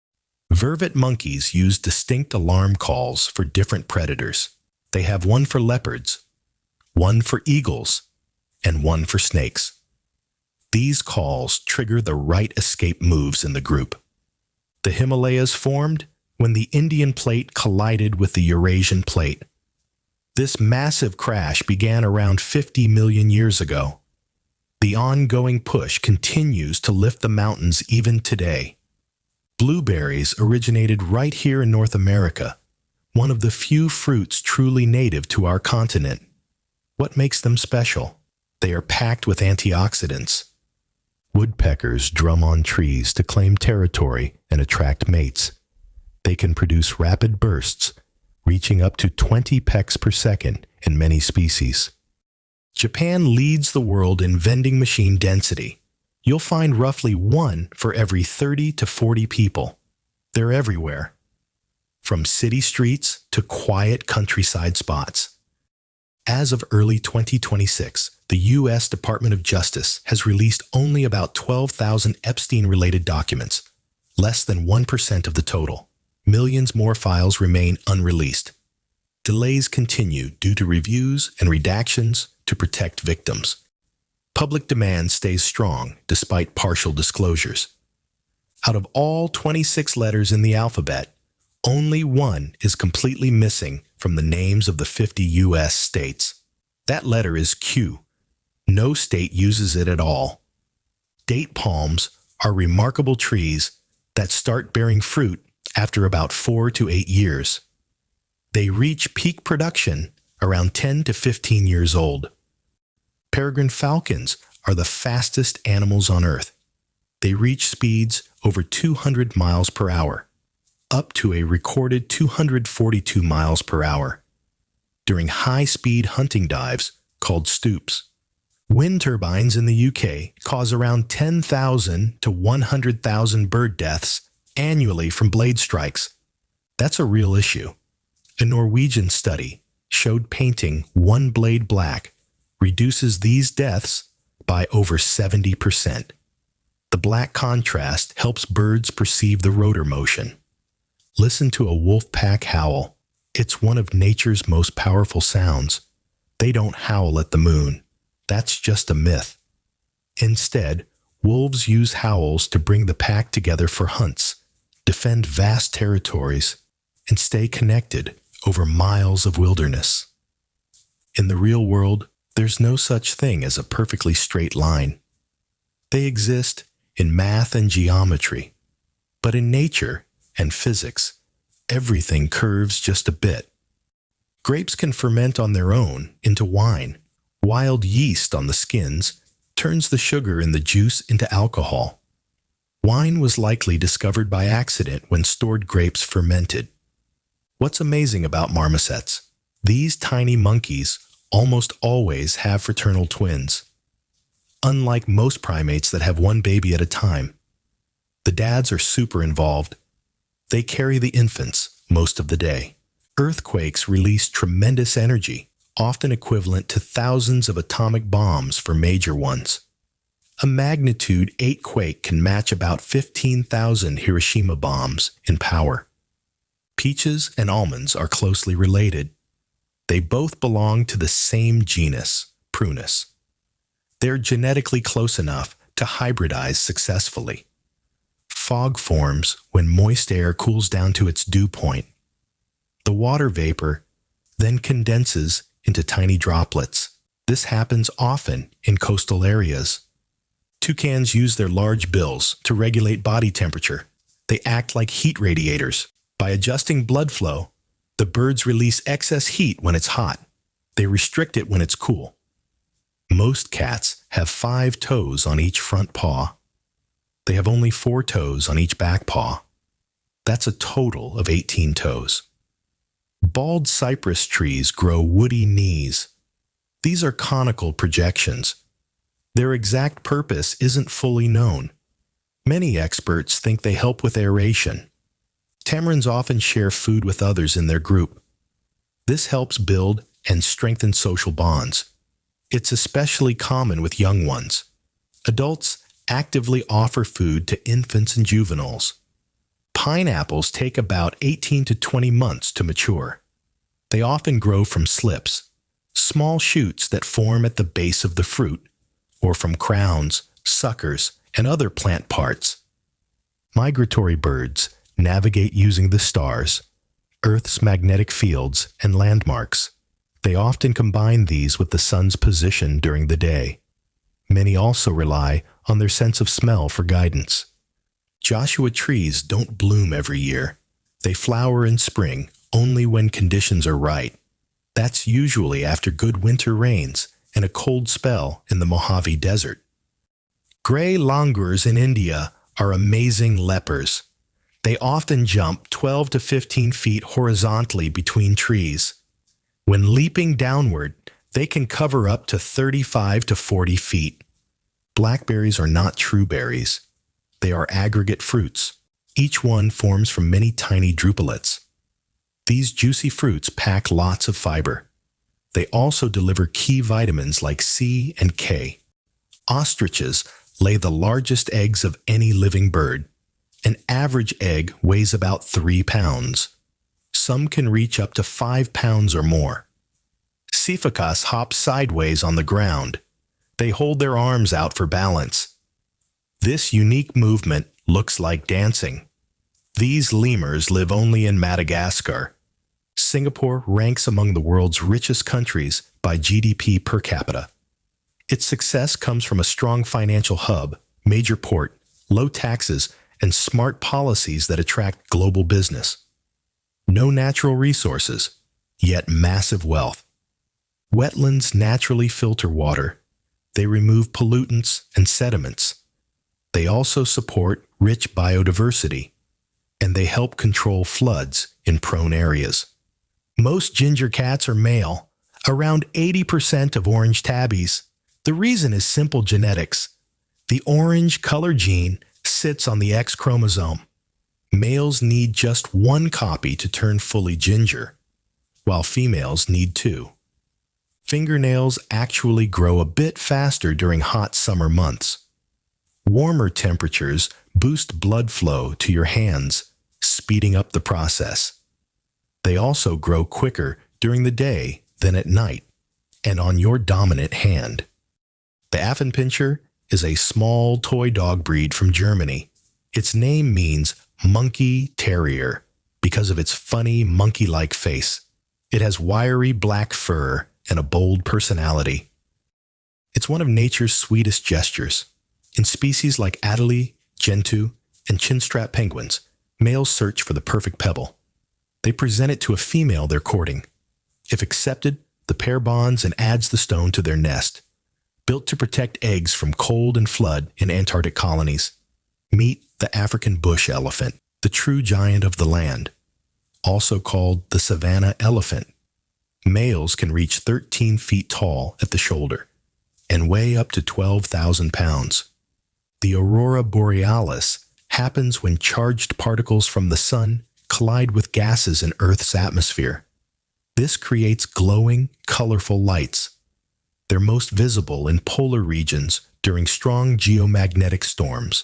Vervet monkeys use distinct alarm calls for different predators. They have one for leopards, one for eagles, and one for snakes. These calls trigger the right escape moves in the group. The Himalayas formed when the Indian plate collided with the Eurasian plate. This massive crash began around 50 million years ago. The ongoing push continues to lift the mountains even today. Blueberries originated right here in North America, one of the few fruits truly native to our continent. What makes them special? They are packed with antioxidants. Woodpeckers drum on trees to claim territory and attract mates. They can produce rapid bursts, reaching up to 20 pecks per second in many species. Japan leads the world in vending machine density. You'll find roughly one for every 30 to 40 people. They're everywhere, from city streets to quiet countryside spots. As of early 2026, the U.S. Department of Justice has released only about 12,000 Epstein-related documents, less than 1% of the total. Millions more files remain unreleased. Delays continue due to reviews and redactions to protect victims. Public demand stays strong despite partial disclosures. Out of all 26 letters in the alphabet, only one is completely missing from the names of the 50 U.S. states. That letter is Q. No state uses it at all. Date palms are remarkable trees that start bearing fruit after about 4 to 8 years. They reach peak production around 10 to 15 years old. Peregrine falcons are the fastest animals on Earth. They reach speeds over 200 miles per hour, up to a recorded 242 miles per hour, during high-speed hunting dives called stoops. Wind turbines in the UK cause around 10,000 to 100,000 bird deaths annually from blade strikes. That's a real issue. A Norwegian study showed painting one blade black reduces these deaths by over 70%. The black contrast helps birds perceive the rotor motion. Listen to a wolf pack howl. It's one of nature's most powerful sounds. They don't howl at the moon. That's just a myth. Instead, wolves use howls to bring the pack together for hunts, defend vast territories, and stay connected over miles of wilderness. In the real world, there's no such thing as a perfectly straight line. They exist in math and geometry, but in nature and physics, everything curves just a bit. Grapes can ferment on their own into wine. Wild yeast on the skins turns the sugar in the juice into alcohol. Wine was likely discovered by accident when stored grapes fermented. What's amazing about marmosets? These tiny monkeys almost always have fraternal twins. unlike most primates that have one baby at a time. The dads are super involved. They carry the infants most of the day. Earthquakes release tremendous energy, often equivalent to thousands of atomic bombs for major ones. A magnitude 8 quake can match about 15,000 Hiroshima bombs in power. Peaches and almonds are closely related. They both belong to the same genus, Prunus. They're genetically close enough to hybridize successfully. Fog forms when moist air cools down to its dew point. The water vapor then condenses into tiny droplets. This happens often in coastal areas. Toucans use their large bills to regulate body temperature. They act like heat radiators. By adjusting blood flow, the birds release excess heat when it's hot. They restrict it when it's cool. Most cats have 5 toes on each front paw. They have only 4 toes on each back paw. That's a total of 18 toes. Bald cypress trees grow woody knees. These are conical projections. Their exact purpose isn't fully known. Many experts think they help with aeration. Tamarins often share food with others in their group. This helps build and strengthen social bonds. It's especially common with young ones. Adults actively offer food to infants and juveniles. Pineapples take about 18 to 20 months to mature. They often grow from slips, small shoots that form at the base of the fruit, or from crowns, suckers, and other plant parts. Migratory birds navigate using the stars, Earth's magnetic fields, and landmarks. They often combine these with the sun's position during the day. Many also rely on their sense of smell for guidance. Joshua trees don't bloom every year. They flower in spring only when conditions are right. That's usually after good winter rains and a cold spell in the Mojave Desert. Gray langurs in India are amazing lepers. They often jump 12 to 15 feet horizontally between trees. When leaping downward, they can cover up to 35 to 40 feet. Blackberries are not true berries. They are aggregate fruits. Each one forms from many tiny drupelets. These juicy fruits pack lots of fiber. They also deliver key vitamins like C and K. Ostriches lay the largest eggs of any living bird. An average egg weighs about 3 pounds. Some can reach up to 5 pounds or more. Sifakas hop sideways on the ground. They hold their arms out for balance. This unique movement looks like dancing. These lemurs live only in Madagascar. Singapore ranks among the world's richest countries by GDP per capita. Its success comes from a strong financial hub, major port, low taxes, and smart policies that attract global business. No natural resources, yet massive wealth. Wetlands naturally filter water. They remove pollutants and sediments. They also support rich biodiversity, and they help control floods in prone areas. Most ginger cats are male, around 80% of orange tabbies. The reason is simple genetics. The orange color gene sits on the X chromosome. Males need just 1 copy to turn fully ginger, while females need 2. Fingernails actually grow a bit faster during hot summer months. Warmer temperatures boost blood flow to your hands, speeding up the process. They also grow quicker during the day than at night, and on your dominant hand. The Affenpinscher is a small toy dog breed from Germany. Its name means monkey terrier because of its funny monkey-like face. It has wiry black fur and a bold personality. It's one of nature's sweetest gestures. In species like Adelie, Gentoo, and chinstrap penguins, males search for the perfect pebble. They present it to a female they're courting. If accepted, the pair bonds and adds the stone to their nest. Built to protect eggs from cold and flood in Antarctic colonies. Meet the African bush elephant, the true giant of the land, also called the savanna elephant. Males can reach 13 feet tall at the shoulder. and weigh up to 12,000 pounds. The aurora borealis happens when charged particles from the sun collide with gases in Earth's atmosphere. This creates glowing, colorful lights. They're most visible in polar regions during strong geomagnetic storms.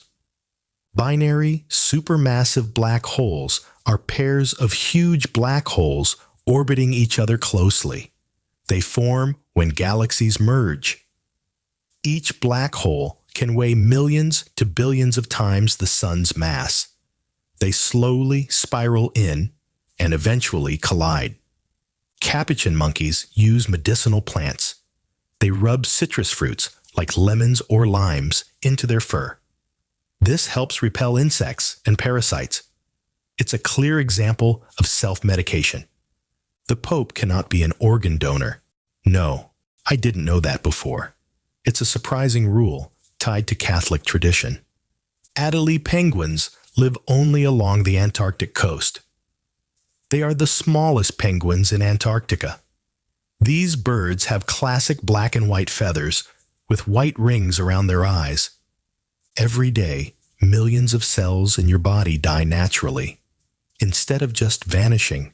Binary, supermassive black holes are pairs of huge black holes orbiting each other closely. They form when galaxies merge. Each black hole can weigh millions to billions of times the sun's mass. They slowly spiral in and eventually collide. Capuchin monkeys use medicinal plants. They rub citrus fruits, like lemons or limes, into their fur. This helps repel insects and parasites. It's a clear example of self-medication. The Pope cannot be an organ donor. No, I didn't know that before. It's a surprising rule tied to Catholic tradition. Adelie penguins live only along the Antarctic coast. They are the smallest penguins in Antarctica. These birds have classic black and white feathers with white rings around their eyes. Every day, millions of cells in your body die naturally. Instead of just vanishing,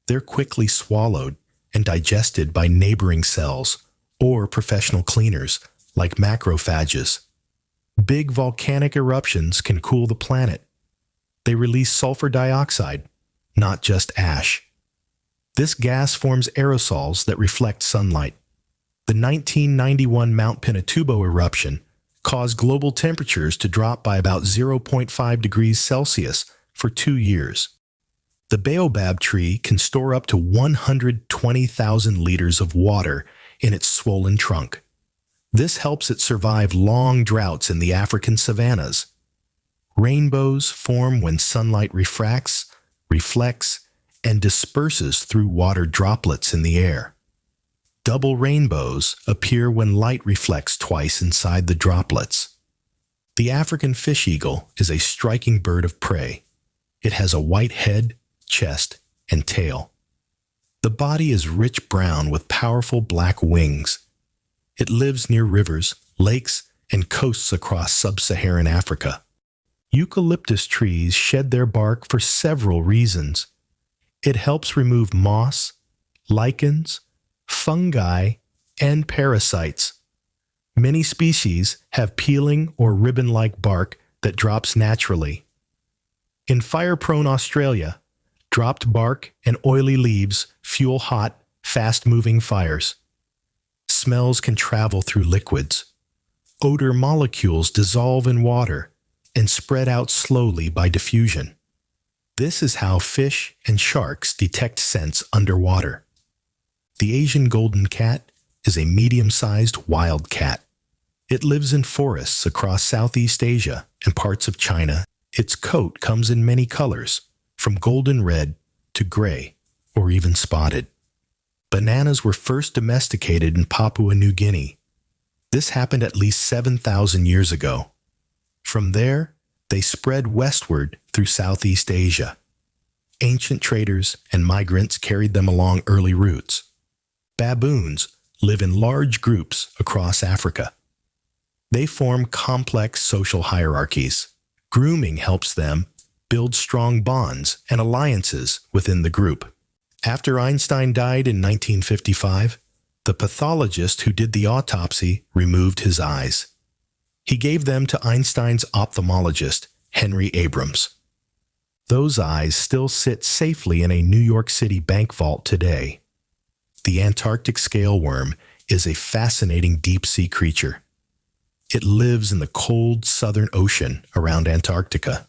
they're quickly swallowed and digested by neighboring cells or professional cleaners like macrophages. Big volcanic eruptions can cool the planet. They release sulfur dioxide, not just ash. This gas forms aerosols that reflect sunlight. The 1991 Mount Pinatubo eruption caused global temperatures to drop by about 0.5 degrees Celsius for 2 years. The baobab tree can store up to 120,000 liters of water in its swollen trunk. This helps it survive long droughts in the African savannas. Rainbows form when sunlight refracts, reflects, and disperses through water droplets in the air. Double rainbows appear when light reflects twice inside the droplets. The African fish eagle is a striking bird of prey. It has a white head, chest, and tail. The body is rich brown with powerful black wings. It lives near rivers, lakes, and coasts across sub-Saharan Africa. Eucalyptus trees shed their bark for several reasons. It helps remove moss, lichens, fungi, and parasites. Many species have peeling or ribbon-like bark that drops naturally. In fire-prone Australia, dropped bark and oily leaves fuel hot, fast-moving fires. Smells can travel through liquids. Odor molecules dissolve in water and spread out slowly by diffusion. This is how fish and sharks detect scents underwater. The Asian golden cat is a medium-sized wild cat. It lives in forests across Southeast Asia and parts of China. Its coat comes in many colors, from golden red to gray or even spotted. Bananas were first domesticated in Papua New Guinea. This happened at least 7,000 years ago. From there, they spread westward through Southeast Asia. Ancient traders and migrants carried them along early routes. Baboons live in large groups across Africa. They form complex social hierarchies. Grooming helps them build strong bonds and alliances within the group. After Einstein died in 1955, the pathologist who did the autopsy removed his eyes. He gave them to Einstein's ophthalmologist, Henry Abrams. Those eyes still sit safely in a New York City bank vault today. The Antarctic scale worm is a fascinating deep-sea creature. It lives in the cold southern ocean around Antarctica.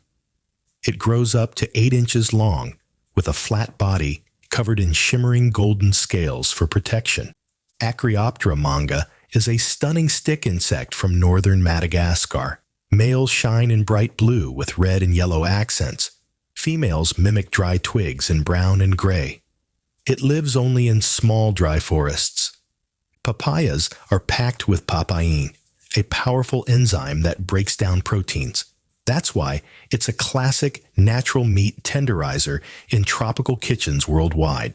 It grows up to 8 inches long, with a flat body covered in shimmering golden scales for protection. Acreoptera manga is a stunning stick insect from northern Madagascar. Males shine in bright blue with red and yellow accents. Females mimic dry twigs in brown and gray. It lives only in small dry forests. Papayas are packed with papain, a powerful enzyme that breaks down proteins. That's why it's a classic natural meat tenderizer in tropical kitchens worldwide.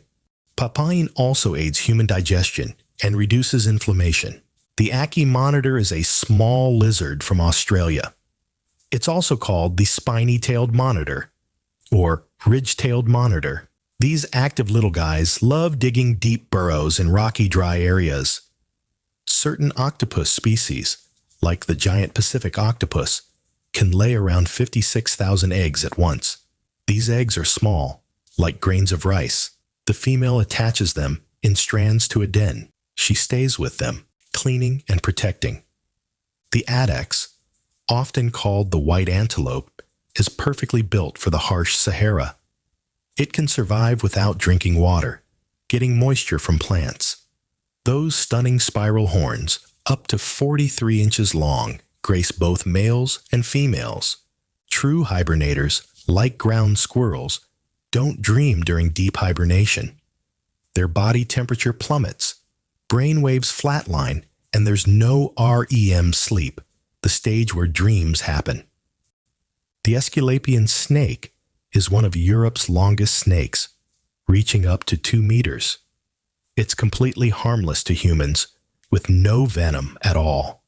Papain also aids human digestion and reduces inflammation. The Aki monitor is a small lizard from Australia. It's also called the spiny-tailed monitor, or ridge-tailed monitor. These active little guys love digging deep burrows in rocky, dry areas. Certain octopus species, like the giant Pacific octopus, can lay around 56,000 eggs at once. These eggs are small, like grains of rice. The female attaches them in strands to a den. She stays with them, cleaning and protecting. The addax, often called the white antelope, is perfectly built for the harsh Sahara. It can survive without drinking water, getting moisture from plants. Those stunning spiral horns, up to 43 inches long, grace both males and females. True hibernators, like ground squirrels, don't dream during deep hibernation. Their body temperature plummets, brain waves flatline, and there's no REM sleep, the stage where dreams happen. The Aesculapian snake is one of Europe's longest snakes, reaching up to 2 meters. It's completely harmless to humans, with no venom at all.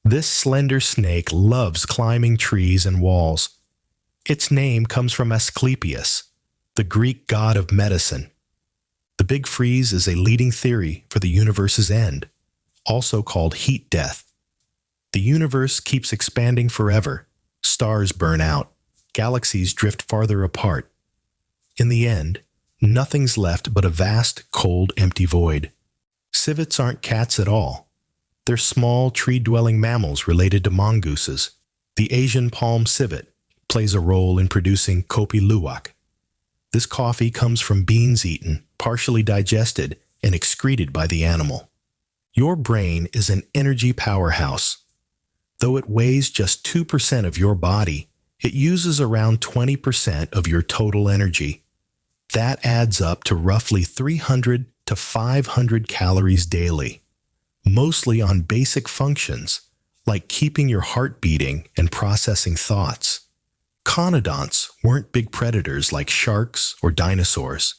This slender snake loves climbing trees and walls. Its name comes from Asclepius, the Greek god of medicine. The Big Freeze is a leading theory for the universe's end, also called heat death. The universe keeps expanding forever. Stars burn out. Galaxies drift farther apart. In the end, nothing's left but a vast, cold, empty void. Civets aren't cats at all. They're small, tree-dwelling mammals related to mongooses. The Asian palm civet plays a role in producing kopi luwak. This coffee comes from beans eaten, partially digested, and excreted by the animal. Your brain is an energy powerhouse. Though it weighs just 2% of your body, it uses around 20% of your total energy. That adds up to roughly 300 to 500 calories daily, mostly on basic functions like keeping your heart beating and processing thoughts. Conodonts weren't big predators like sharks or dinosaurs.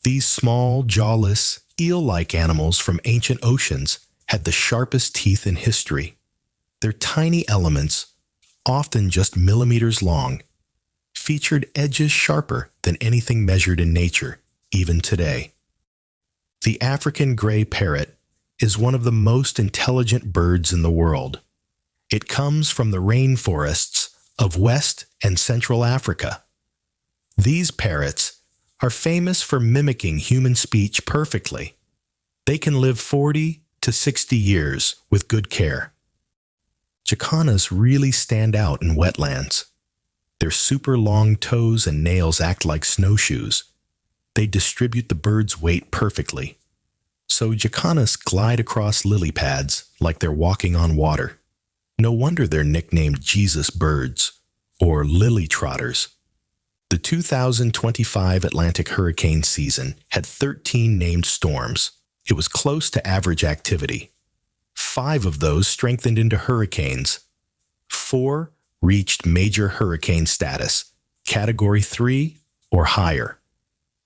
These small, jawless, eel-like animals from ancient oceans had the sharpest teeth in history. Their tiny elements, often just millimeters long, featured edges sharper than anything measured in nature, even today. The African gray parrot is one of the most intelligent birds in the world. It comes from the rainforests of West and Central Africa. These parrots are famous for mimicking human speech perfectly. They can live 40 to 60 years with good care. Jacanas really stand out in wetlands. Their super long toes and nails act like snowshoes. They distribute the bird's weight perfectly. So jacanas glide across lily pads like they're walking on water. No wonder they're nicknamed Jesus birds, or lily trotters. The 2025 Atlantic hurricane season had 13 named storms. It was close to average activity. 5 of those strengthened into hurricanes. 4 reached major hurricane status, Category 3 or higher.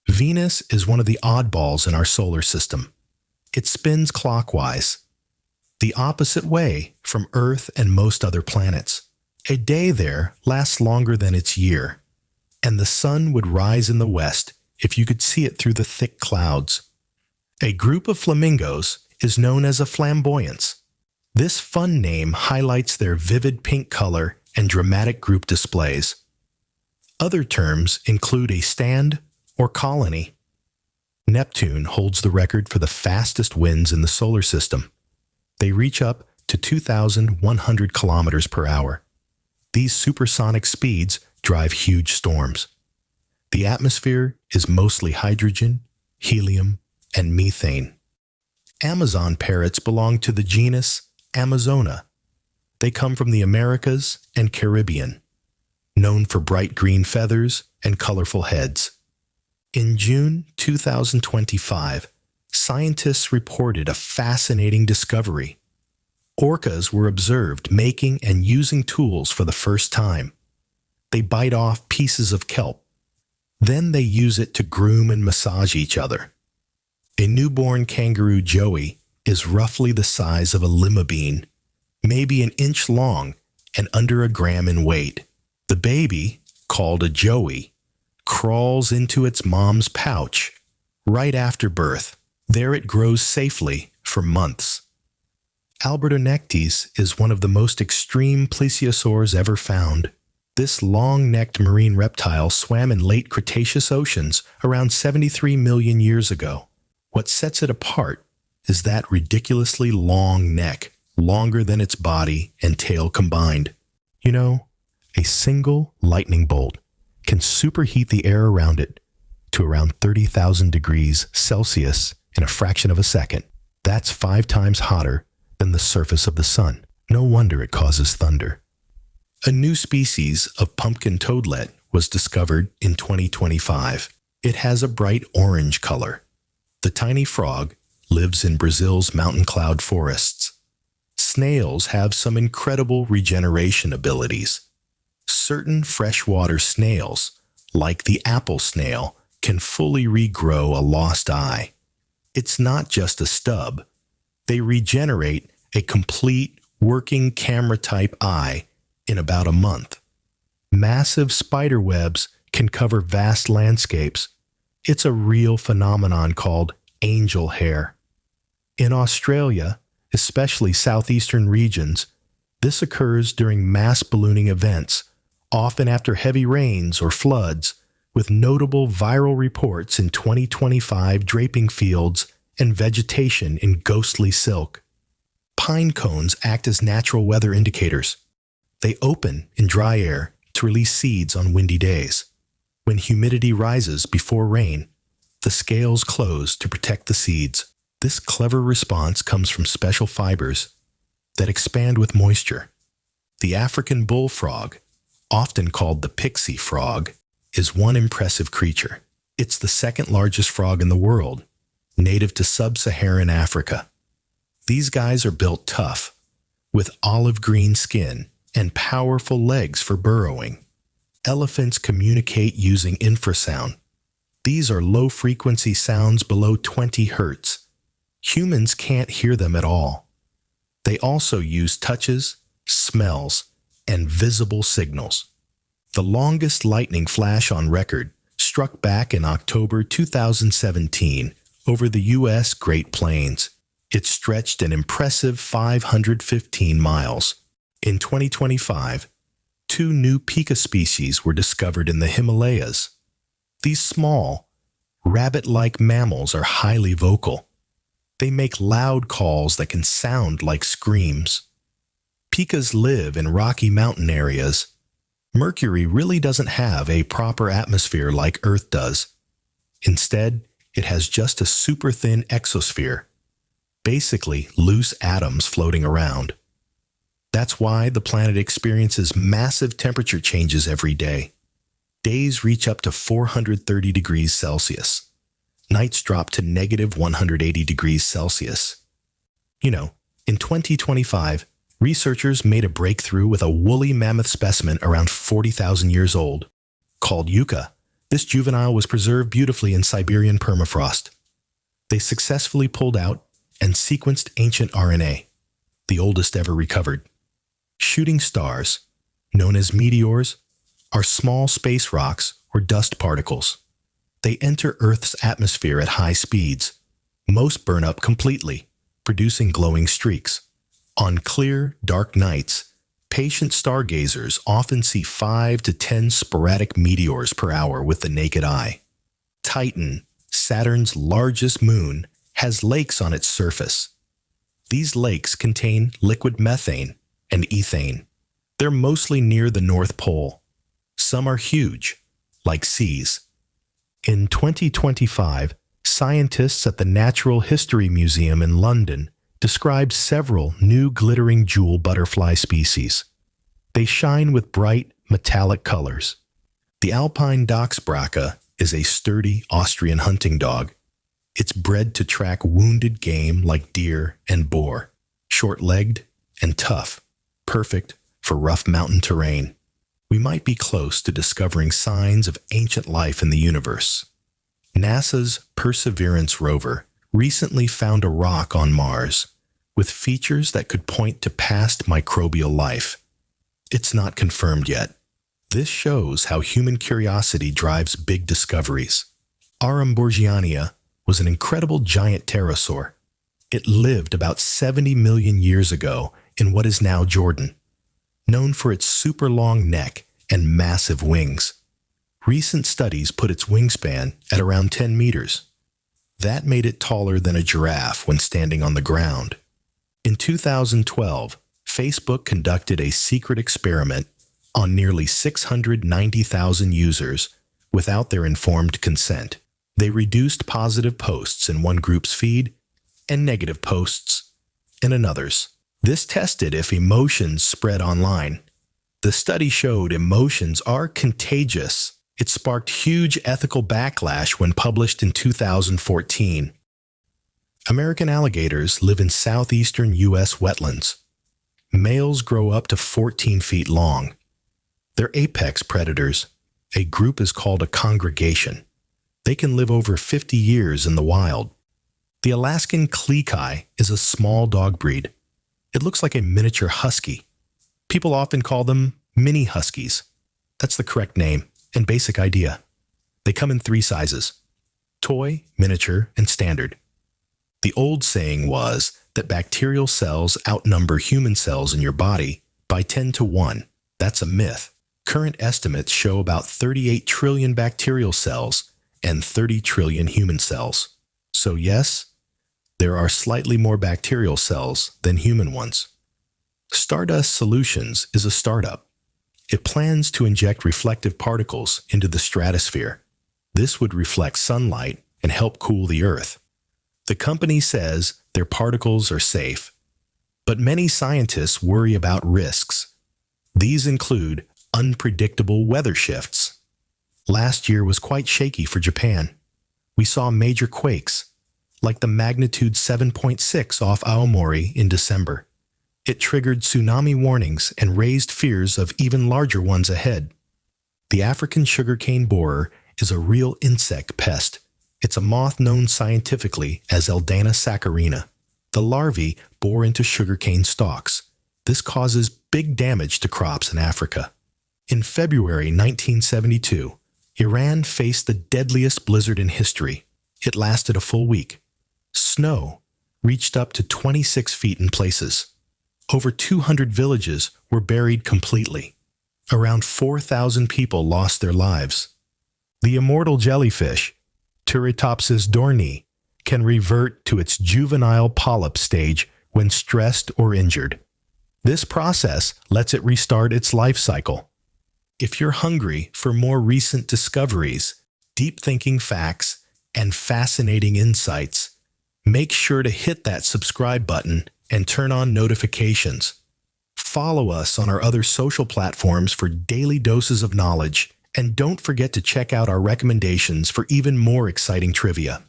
Venus is one of the oddballs in our solar system. It spins clockwise, the opposite way from Earth and most other planets. A day there lasts longer than its year, and the sun would rise in the west if you could see it through the thick clouds. A group of flamingos is known as a flamboyance. This fun name highlights their vivid pink color and dramatic group displays. Other terms include a stand or colony. Neptune holds the record for the fastest winds in the solar system. They reach up to 2,100 kilometers per hour. These supersonic speeds drive huge storms. The atmosphere is mostly hydrogen, helium, and methane. Amazon parrots belong to the genus Amazona. They come from the Americas and Caribbean, known for bright green feathers and colorful heads. In June 2025, scientists reported a fascinating discovery. Orcas were observed making and using tools for the first time. They bite off pieces of kelp. Then they use it to groom and massage each other. A newborn kangaroo joey is roughly the size of a lima bean, maybe an inch long and under a gram in weight. The baby, called a joey, crawls into its mom's pouch right after birth. There it grows safely for months. Albertonectes is one of the most extreme plesiosaurs ever found. This long-necked marine reptile swam in late Cretaceous oceans around 73 million years ago. What sets it apart is that ridiculously long neck, longer than its body and tail combined. You know, a single lightning bolt can superheat the air around it to around 30,000 degrees Celsius in a fraction of a second. That's 5 times hotter than the surface of the sun. No wonder it causes thunder. A new species of pumpkin toadlet was discovered in 2025. It has a bright orange color. The tiny frog lives in Brazil's mountain cloud forests. Snails have some incredible regeneration abilities. Certain freshwater snails, like the apple snail, can fully regrow a lost eye. It's not just a stub. They regenerate a complete working camera-type eye in about a month. Massive spider webs can cover vast landscapes. It's a real phenomenon called angel hair. In Australia, especially southeastern regions, this occurs during mass ballooning events, often after heavy rains or floods, with notable viral reports in 2025 draping fields and vegetation in ghostly silk. Pine cones act as natural weather indicators. They open in dry air to release seeds on windy days. When humidity rises before rain, the scales close to protect the seeds. This clever response comes from special fibers that expand with moisture. The African bullfrog, often called the pixie frog, is one impressive creature. It's the second largest frog in the world, native to sub-Saharan Africa. These guys are built tough, with olive green skin and powerful legs for burrowing. Elephants communicate using infrasound. These are low-frequency sounds below 20 hertz. Humans can't hear them at all. They also use touches, smells, and visible signals. The longest lightning flash on record struck back in October 2017 over the U.S. Great Plains. It stretched an impressive 515 miles. In 2025, 2 new pika species were discovered in the Himalayas. These small, rabbit-like mammals are highly vocal. They make loud calls that can sound like screams. Pikas live in rocky mountain areas. Mercury really doesn't have a proper atmosphere like Earth does. Instead, it has just a super-thin exosphere, basically loose atoms floating around. That's why the planet experiences massive temperature changes every day. Days reach up to 430 degrees Celsius. Nights drop to negative 180 degrees Celsius. You know, in 2025, researchers made a breakthrough with a woolly mammoth specimen around 40,000 years old. Called Yucca, this juvenile was preserved beautifully in Siberian permafrost. They successfully pulled out and sequenced ancient RNA, the oldest ever recovered. Shooting stars, known as meteors, are small space rocks or dust particles. They enter Earth's atmosphere at high speeds. Most burn up completely, producing glowing streaks. On clear, dark nights, patient stargazers often see 5 to 10 sporadic meteors per hour with the naked eye. Titan, Saturn's largest moon, has lakes on its surface. These lakes contain liquid methane and ethane. They're mostly near the North Pole. Some are huge, like seas. In 2025, scientists at the Natural History Museum in London described several new glittering jewel butterfly species. They shine with bright, metallic colors. The Alpine Dachsbrache is a sturdy Austrian hunting dog. It's bred to track wounded game like deer and boar, short-legged and tough, perfect for rough mountain terrain. We might be close to discovering signs of ancient life in the universe. NASA's Perseverance rover recently found a rock on Mars with features that could point to past microbial life. It's not confirmed yet. This shows how human curiosity drives big discoveries. Aramborgiania was an incredible giant pterosaur. It lived about 70 million years ago in what is now Jordan, known for its super long neck and massive wings. Recent studies put its wingspan at around 10 meters. That made it taller than a giraffe when standing on the ground. In 2012, Facebook conducted a secret experiment on nearly 690,000 users without their informed consent. They reduced positive posts in one group's feed and negative posts in another's. This tested if emotions spread online. The study showed emotions are contagious. It sparked huge ethical backlash when published in 2014. American alligators live in southeastern U.S. wetlands. Males grow up to 14 feet long. They're apex predators. A group is called a congregation. They can live over 50 years in the wild. The Alaskan Klekai is a small dog breed. It looks like a miniature husky. People often call them mini huskies. That's the correct name and basic idea. They come in 3 sizes: toy, miniature, and standard. The old saying was that bacterial cells outnumber human cells in your body by 10 to 1. That's a myth. Current estimates show about 38 trillion bacterial cells and 30 trillion human cells. So yes, there are slightly more bacterial cells than human ones. Stardust Solutions is a startup. It plans to inject reflective particles into the stratosphere. This would reflect sunlight and help cool the Earth. The company says their particles are safe, but many scientists worry about risks. These include unpredictable weather shifts. Last year was quite shaky for Japan. We saw major quakes, like the magnitude 7.6 off Aomori in December. It triggered tsunami warnings and raised fears of even larger ones ahead. The African sugarcane borer is a real insect pest. It's a moth known scientifically as Eldana saccharina. The larvae bore into sugarcane stalks. This causes big damage to crops in Africa. In February 1972, Iran faced the deadliest blizzard in history. It lasted a full week. Snow reached up to 26 feet in places. Over 200 villages were buried completely. Around 4,000 people lost their lives. The immortal jellyfish, Turritopsis dohrnii, can revert to its juvenile polyp stage when stressed or injured. This process lets it restart its life cycle. If you're hungry for more recent discoveries, deep-thinking facts, and fascinating insights, make sure to hit that subscribe button and turn on notifications. Follow us on our other social platforms for daily doses of knowledge, and don't forget to check out our recommendations for even more exciting trivia.